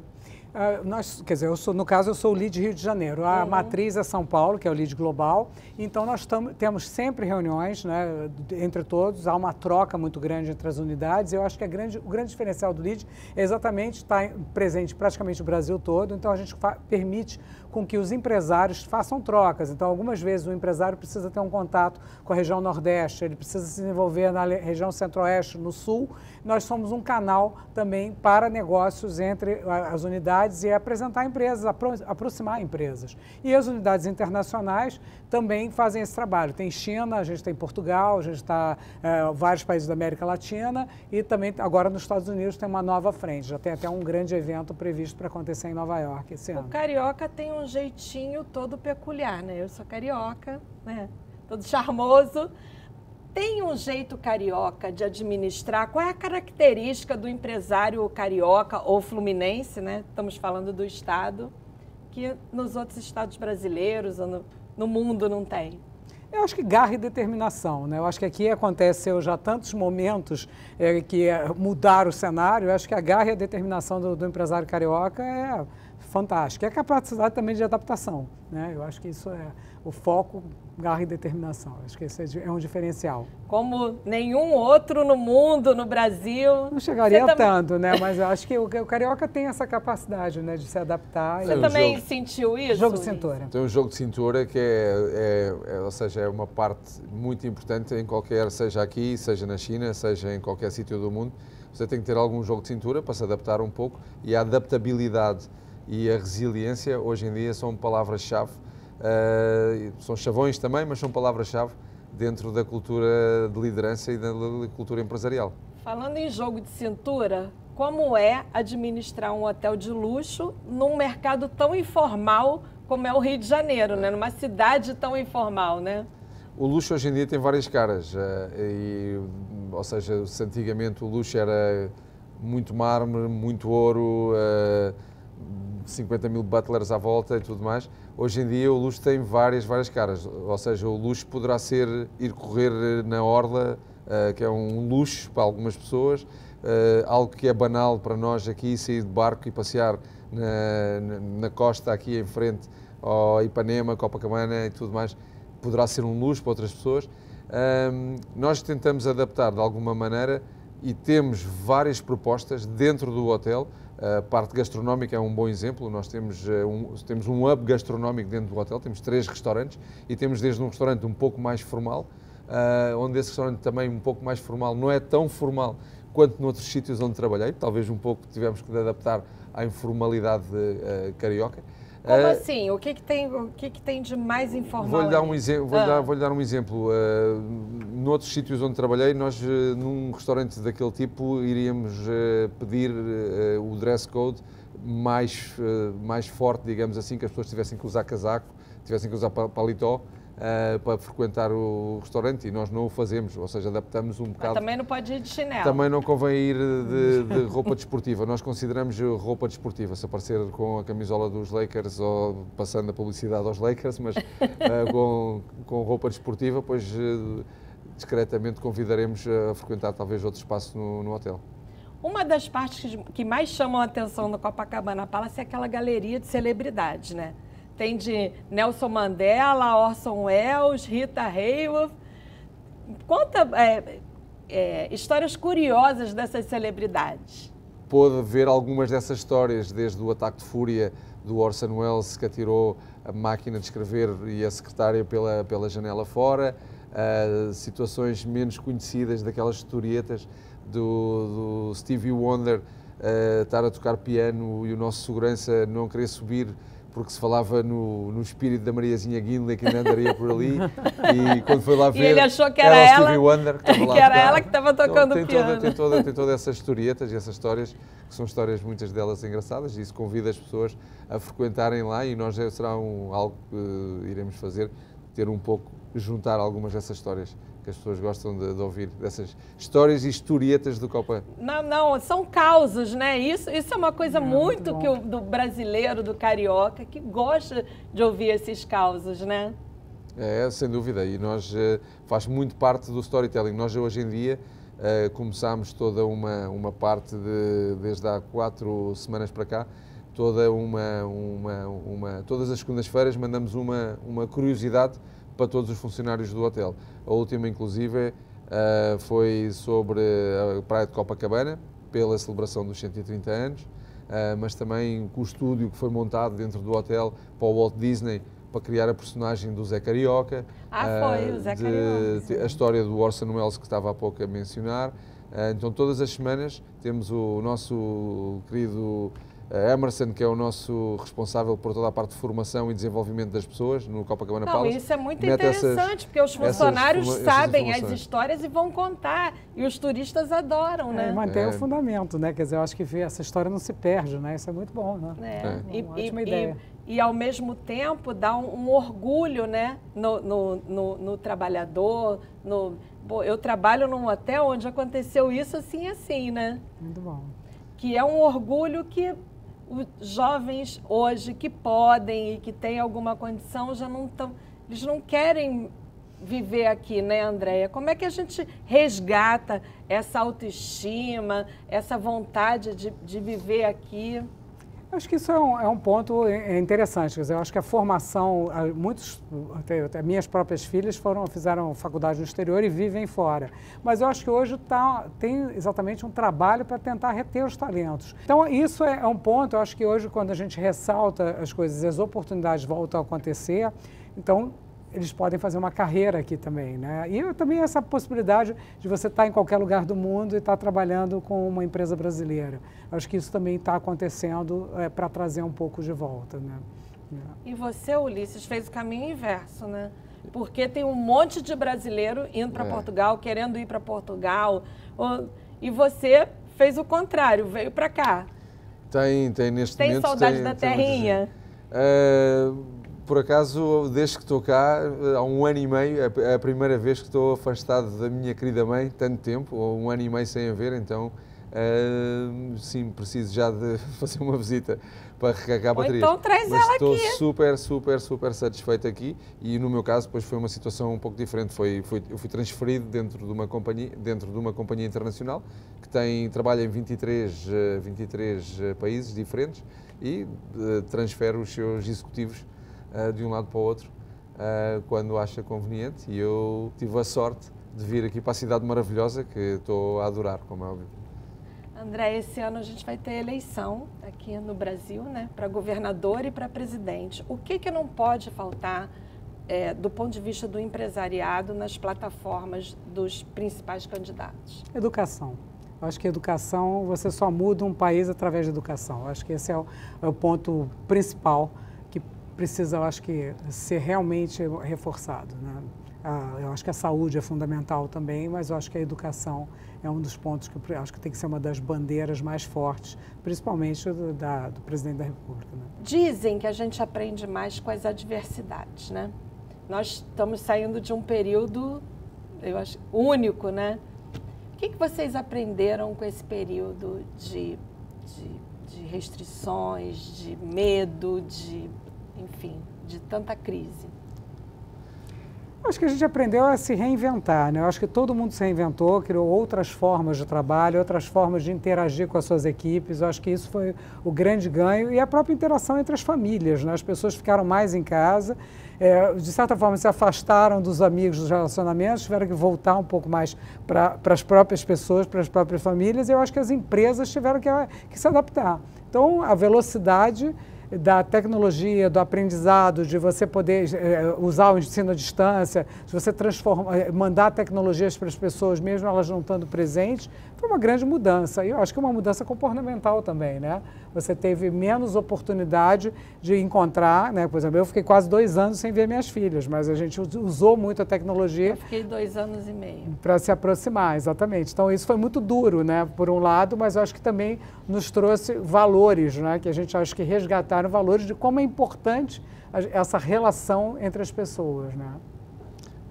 Quer dizer, no caso eu sou o LID Rio de Janeiro, a matriz é São Paulo, que é o LID Global, então nós temos sempre reuniões, né, entre todos, há uma troca muito grande entre as unidades, eu acho que o grande diferencial do LID é exatamente estar presente praticamente o Brasil todo, então a gente permite com que os empresários façam trocas, então algumas vezes o empresário precisa ter um contato com a região Nordeste, ele precisa se desenvolver na região Centro-Oeste, no Sul, nós somos um canal também para negócios entre as unidades e apresentar empresas, aproximar empresas. E as unidades internacionais também fazem esse trabalho. Tem China, a gente tem Portugal, a gente está vários países da América Latina e também agora nos Estados Unidos tem uma nova frente. Já tem até um grande evento previsto para acontecer em Nova York esse ano. O carioca tem um jeitinho todo peculiar, né? Eu sou carioca, né? Todo charmoso. Tem um jeito carioca de administrar? Qual é a característica do empresário carioca ou fluminense, né? Estamos falando do estado, que nos outros estados brasileiros ou no mundo não tem? Eu acho que garra e determinação, né? Eu acho que aqui aconteceu já tantos momentos que mudaram o cenário. Eu acho que a garra e a determinação do empresário carioca é fantástica. E a capacidade também de adaptação, né? Eu acho que isso é o foco, garra e determinação. Acho que esse é um diferencial. Como nenhum outro no mundo, no Brasil. Não chegaria tanto, né? Mas eu acho que o carioca tem essa capacidade, né, de se adaptar. Você também sentiu isso? Jogo de cintura. Tem um jogo de cintura que ou seja, é uma parte muito importante em qualquer, seja aqui, seja na China, seja em qualquer sítio do mundo. Você tem que ter algum jogo de cintura para se adaptar um pouco e a adaptabilidade e a resiliência hoje em dia são palavras-chave. São chavões também, mas são palavras-chave dentro da cultura de liderança e da cultura empresarial. Falando em jogo de cintura, como é administrar um hotel de luxo num mercado tão informal como é o Rio de Janeiro, né? Numa cidade tão informal, né? O luxo hoje em dia tem várias caras, ou seja, se antigamente o luxo era muito mármore, muito ouro, 50.000 butlers à volta e tudo mais. Hoje em dia o luxo tem várias caras, ou seja, o luxo poderá ser ir correr na orla, que é um luxo para algumas pessoas, algo que é banal para nós aqui, sair de barco e passear na costa aqui em frente ao Ipanema, Copacabana e tudo mais, poderá ser um luxo para outras pessoas. Nós tentamos adaptar de alguma maneira e temos várias propostas dentro do hotel A parte gastronómica é um bom exemplo. Nós temos um hub gastronómico dentro do hotel, temos 3 restaurantes e temos desde um restaurante um pouco mais formal, onde esse restaurante também um pouco mais formal não é tão formal quanto noutros sítios onde trabalhei, talvez um pouco tivemos que adaptar à informalidade carioca. Como assim? O que tem de mais informal? Vou-lhe dar um exemplo. Vou-lhe dar um exemplo. Noutros sítios onde trabalhei, nós num restaurante daquele tipo iríamos pedir o dress code mais forte, digamos assim, que as pessoas tivessem que usar casaco, tivessem que usar paletó para frequentar o restaurante, e nós não o fazemos, ou seja, adaptamos um bocado. Mas também não pode ir de chinelo. Também não convém ir de roupa desportiva. Nós consideramos roupa desportiva, se aparecer com a camisola dos Lakers ou passando a publicidade aos Lakers, mas com roupa desportiva, pois discretamente convidaremos a frequentar talvez outro espaço no hotel. Uma das partes que mais chamam a atenção no Copacabana Palace é aquela galeria de celebridades, né? Tem de Nelson Mandela, Orson Welles, Rita Hayworth. Conta histórias curiosas dessas celebridades. Pôde ver algumas dessas histórias, desde o ataque de fúria do Orson Welles, que atirou a máquina de escrever e a secretária pela janela fora, situações menos conhecidas daquelas historietas do Stevie Wonder estar a tocar piano e o nosso segurança não querer subir porque se falava no espírito da Mariazinha Guindley, que ainda andaria por ali, e quando foi lá ver, e ele achou que era ela, Stevie Wonder, que era ela que estava tocando então, piano. Tem todas essas historietas e essas histórias, que são histórias, muitas delas engraçadas, e isso convida as pessoas a frequentarem lá, e nós será algo que iremos fazer, ter um pouco, juntar algumas dessas histórias que as pessoas gostam de ouvir, dessas histórias e historietas do Copa. Não, são causos, né? Isso é uma coisa muito que do brasileiro, do carioca, que gosta de ouvir esses causos, né? É, sem dúvida, e nós faz muito parte do storytelling. Nós hoje em dia começámos toda uma parte desde há 4 semanas para cá, todas as segundas-feiras mandamos uma curiosidade para todos os funcionários do hotel. A última, inclusive, foi sobre a Praia de Copacabana, pela celebração dos 130 anos, mas também com o estúdio que foi montado dentro do hotel para o Walt Disney, para criar a personagem do Zé Carioca. Foi o Zé Carioca. A história do Orson Welles, que estava há pouco a mencionar. Então, todas as semanas temos o nosso querido Emerson, que é o nosso responsável por toda a parte de formação e desenvolvimento das pessoas no Copacabana Palace. Isso é muito interessante, porque os funcionários sabem as histórias e vão contar, e os turistas adoram, né? Mantém o fundamento, né? Quer dizer, eu acho que essa história não se perde, né? Isso é muito bom, né? Uma ótima ideia. E, ao mesmo tempo, dá um orgulho, né? No trabalhador, eu trabalho num hotel onde aconteceu isso assim, né? Muito bom. Que é um orgulho que os jovens hoje que podem e que têm alguma condição já não estão, eles não querem viver aqui, né, Andréia? Como é que a gente resgata essa autoestima, essa vontade de viver aqui? Acho que isso é um ponto interessante. Quer dizer, eu acho que a formação, até minhas próprias filhas fizeram faculdade no exterior e vivem fora. Mas eu acho que hoje tem exatamente um trabalho para tentar reter os talentos. Então, isso é um ponto. Eu acho que hoje, quando a gente ressalta as coisas, as oportunidades voltam a acontecer, então eles podem fazer uma carreira aqui também, né? E também essa possibilidade de você estar em qualquer lugar do mundo e estar trabalhando com uma empresa brasileira. Acho que isso também está acontecendo para trazer um pouco de volta, né? E você, Ulisses, fez o caminho inverso, né? Porque tem um monte de brasileiro indo para Portugal, querendo ir para Portugal, e você fez o contrário, veio para cá. Tem neste momento... Tem saudade da terrinha? Por acaso, desde que estou cá, há 1 ano e meio, é a primeira vez que estou afastado da minha querida mãe, tanto tempo, ou 1 ano e meio sem a ver, então sim, preciso já de fazer uma visita para recarregar baterias. Então traz ela aqui. Mas estou super satisfeito aqui, e no meu caso depois foi uma situação um pouco diferente. Eu fui transferido dentro de uma companhia internacional que trabalha em 23 países diferentes e transfere os seus executivos de um lado para o outro, quando acha conveniente, e eu tive a sorte de vir aqui para a cidade maravilhosa, que estou a adorar, como é óbvio. André, esse ano a gente vai ter eleição aqui no Brasil, né, para governador e para presidente. O que não pode faltar do ponto de vista do empresariado nas plataformas dos principais candidatos? Educação. Eu acho que educação, você só muda um país através da educação. Eu acho que esse é o ponto principal que precisa, eu acho que, ser realmente reforçado, né? Eu acho que a saúde é fundamental também, mas eu acho que a educação é um dos pontos que eu acho que tem que ser uma das bandeiras mais fortes, principalmente do presidente da República, né? Dizem que a gente aprende mais com as adversidades, né? Nós estamos saindo de um período, eu acho, único, né? O que vocês aprenderam com esse período de restrições, de medo, enfim, de tanta crise? Acho que a gente aprendeu a se reinventar, né? Eu acho que todo mundo se reinventou, criou outras formas de trabalho, outras formas de interagir com as suas equipes. Eu acho que isso foi o grande ganho e a própria interação entre as famílias, né? As pessoas ficaram mais em casa, de certa forma se afastaram dos amigos, dos relacionamentos, tiveram que voltar um pouco mais para as próprias pessoas, para as próprias famílias, e eu acho que as empresas tiveram que se adaptar. Então, a velocidade da tecnologia, do aprendizado, de você poder usar o ensino à distância, de você mandar tecnologias para as pessoas, mesmo elas não estando presentes, foi uma grande mudança. E eu acho que é uma mudança comportamental também, né? Você teve menos oportunidade de encontrar, né? Por exemplo, eu fiquei quase 2 anos sem ver minhas filhas, mas a gente usou muito a tecnologia. Eu fiquei 2 anos e meio. Para se aproximar, exatamente. Então, isso foi muito duro, né? Por um lado, mas eu acho que também nos trouxe valores, né? Que a gente acho que resgataram valores de como é importante essa relação entre as pessoas, né?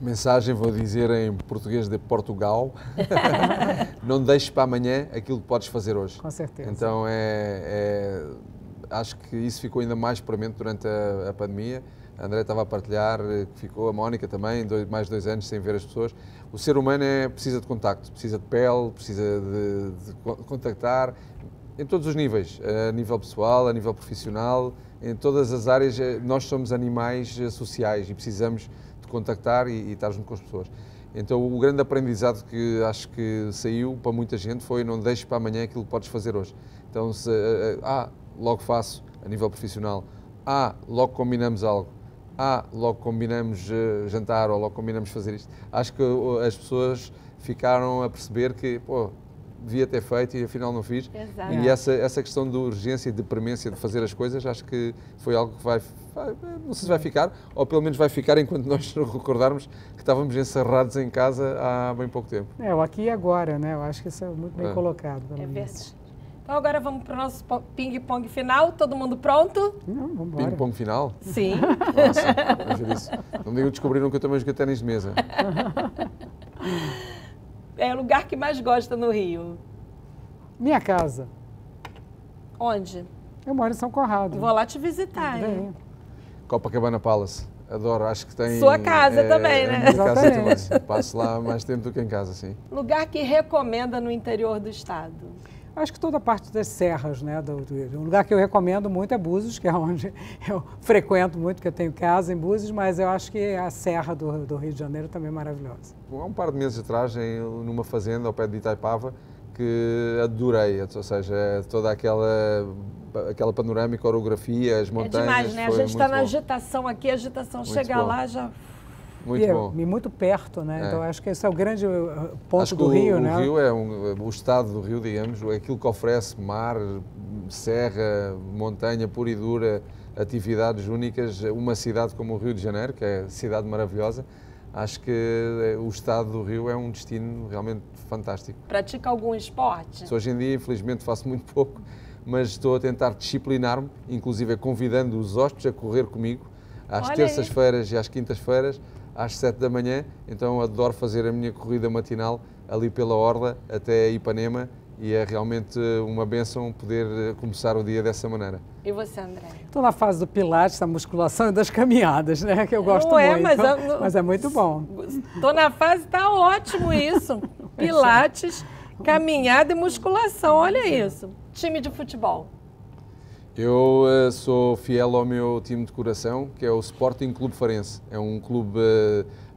Mensagem, vou dizer em português de Portugal, não deixes para amanhã aquilo que podes fazer hoje. Com certeza. Então, acho que isso ficou ainda mais premente durante a pandemia. A André estava a partilhar, que ficou, a Mónica também, mais de 2 anos sem ver as pessoas. O ser humano precisa de contacto, precisa de pele, precisa de contactar, em todos os níveis, a nível pessoal, a nível profissional, em todas as áreas. Nós somos animais sociais e precisamos de contactar e estar junto com as pessoas. Então, o grande aprendizado que acho que saiu para muita gente foi: não deixes para amanhã aquilo que podes fazer hoje. Então, logo faço a nível profissional, logo combinamos algo, logo combinamos jantar ou logo combinamos fazer isto. Acho que as pessoas ficaram a perceber que, devia ter feito e afinal não fiz. Exato. E essa questão de urgência e de premência de fazer as coisas, acho que foi algo que não sei se vai ficar, ou pelo menos vai ficar enquanto nós recordarmos que estávamos encerrados em casa há bem pouco tempo. O aqui e agora, né? Eu acho que isso é muito bem colocado. É verdade. Então agora vamos para o nosso ping-pong final. Todo mundo pronto? Não, vamos embora. Ping-pong final? Sim. Nossa, vamos ver isso. Não me digam que descobriram que eu também joguei ténis de mesa. É o lugar que mais gosta no Rio? Minha casa. Onde? Eu moro em São Conrado. Vou lá te visitar, hein? Copacabana Palace. Adoro, acho que tem... Sua casa também, né? Minha casa também. Passo lá mais tempo do que em casa, sim. Lugar que recomenda no interior do estado? Acho que toda a parte das serras, né? Um lugar que eu recomendo muito é Búzios, que é onde eu frequento muito, porque eu tenho casa em Búzios, mas eu acho que a Serra do Rio de Janeiro também é maravilhosa. Há um par de meses atrás, numa fazenda ao pé de Itaipava, que adorei, ou seja, toda aquela panorâmica, orografia, as montanhas. É demais, né? A gente está na agitação aqui, a agitação chega lá já... Muito bom. E muito perto, né? Então acho que esse é o grande ponto do Rio, né? O Rio é o estado do Rio, digamos, aquilo que oferece mar, serra, montanha pura e dura, atividades únicas. Uma cidade como o Rio de Janeiro, que é cidade maravilhosa, acho que o estado do Rio é um destino realmente fantástico. Pratica algum esporte? Hoje em dia, infelizmente, faço muito pouco, mas estou a tentar disciplinar-me, inclusive convidando os hóspedes a correr comigo às terças-feiras e às quintas-feiras, às 7 da manhã. Então adoro fazer a minha corrida matinal ali pela Orla até Ipanema e é realmente uma bênção poder começar o dia dessa maneira. E você, André? Estou na fase do pilates, da musculação e das caminhadas, né? Que eu gosto muito. Mas é muito bom. Estou na fase, está ótimo isso. Pilates, caminhada e musculação, olha isso. Time de futebol? Eu sou fiel ao meu time de coração, que é o Sporting Clube Farense. É um clube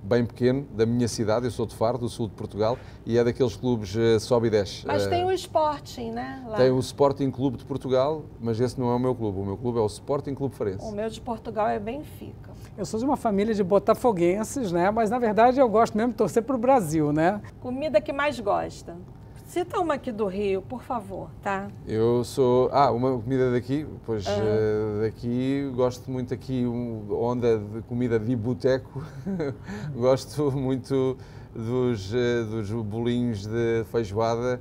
bem pequeno, da minha cidade. Eu sou de Faro, do sul de Portugal, e é daqueles clubes sobe e desce. Mas tem o Sporting, né? Lá. Tem o Sporting Clube de Portugal, mas esse não é o meu clube. O meu clube é o Sporting Clube Farense. O meu de Portugal é Benfica. Eu sou de uma família de botafoguenses, né? Mas na verdade eu gosto mesmo de torcer para o Brasil, né? Comida que mais gosta? Cita uma aqui do Rio, por favor, tá? Eu sou... uma comida daqui, pois daqui gosto muito aqui, onda de comida de boteco. Gosto muito dos bolinhos de feijoada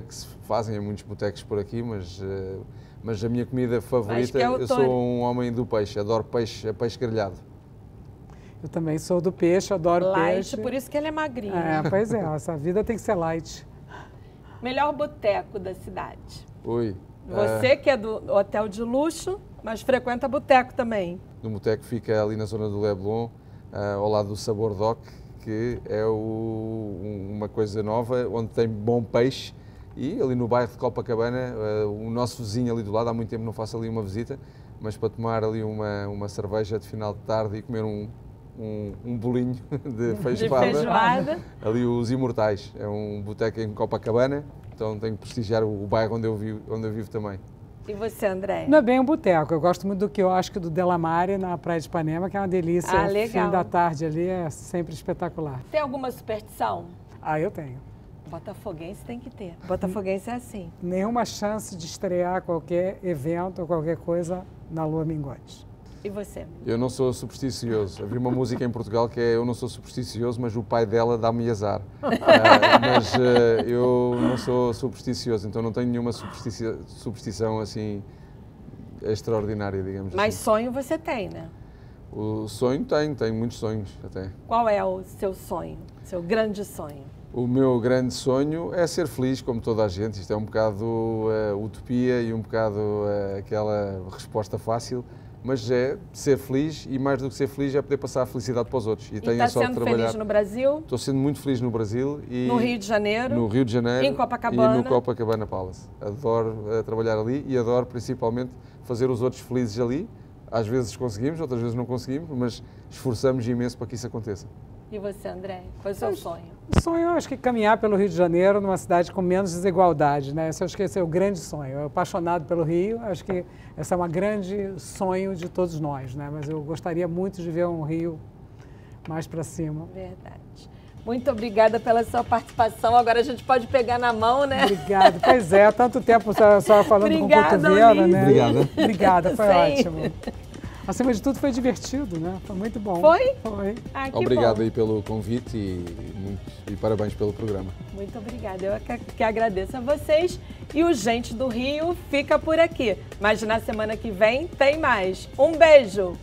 que se fazem em muitos botecos por aqui, mas a minha comida favorita, eu sou um homem do peixe, adoro peixe grelhado. Eu também sou do peixe, adoro peixe. Light, por isso que ele é magrinho. Pois é, essa vida tem que ser light. Melhor boteco da cidade? Ui. Você que é do hotel de luxo, mas frequenta boteco também. O boteco fica ali na zona do Leblon, ao lado do Sabor Doc, que é uma coisa nova, onde tem bom peixe. E ali no bairro de Copacabana, o nosso vizinho ali do lado, há muito tempo não faço ali uma visita, mas para tomar ali uma cerveja de final de tarde e comer um bolinho de feijoada. Ali os Imortais, é um boteco em Copacabana, então tenho que prestigiar o bairro onde eu vivo também. E você, André? Não é bem um boteco, eu gosto muito do quiosque do Delamare na Praia de Ipanema, que é uma delícia. Legal. Fim da tarde ali é sempre espetacular. Tem alguma superstição? Eu tenho. Botafoguense tem que ter. Botafoguense é assim. Nenhuma chance de estrear qualquer evento ou qualquer coisa na Lua Minguante. E você? Eu não sou supersticioso. Havia uma música em Portugal que é Eu não sou supersticioso, mas o pai dela dá-me azar. Mas eu não sou supersticioso, então não tenho nenhuma superstição assim extraordinária, digamos assim. Mas sonho você tem, né? O sonho tenho muitos sonhos até. Qual é o seu sonho, seu grande sonho? O meu grande sonho é ser feliz, como toda a gente. Isto é um bocado utopia e um bocado aquela resposta fácil, mas é ser feliz e mais do que ser feliz é poder passar a felicidade para os outros. E tenho a sorte de trabalhar. Está sendo feliz no Brasil? Estou sendo muito feliz no Brasil. E no Rio de Janeiro? No Rio de Janeiro. Em Copacabana? E no Copacabana Palace. Adoro trabalhar ali e adoro principalmente fazer os outros felizes ali. Às vezes conseguimos, outras vezes não conseguimos, mas esforçamos imenso para que isso aconteça. E você, André? Qual é o seu sonho? O sonho, eu acho que caminhar pelo Rio de Janeiro, numa cidade com menos desigualdade, né? Esse, eu acho que esse é o grande sonho. Eu sou apaixonado pelo Rio, acho que esse é um grande sonho de todos nós, né? Mas eu gostaria muito de ver um Rio mais para cima. Verdade. Muito obrigada pela sua participação. Agora a gente pode pegar na mão, né? Obrigada. Pois é, tanto tempo só falando Obrigada, com cotovelo, né? Obrigada. Obrigada, foi Sim. ótimo. Acima de tudo foi divertido, né? Foi muito bom. Foi? Foi. Que Obrigado bom. aí pelo convite e parabéns pelo programa. Muito obrigada. Eu que agradeço a vocês. E o Gente do Rio fica por aqui. Mas na semana que vem tem mais. Um beijo!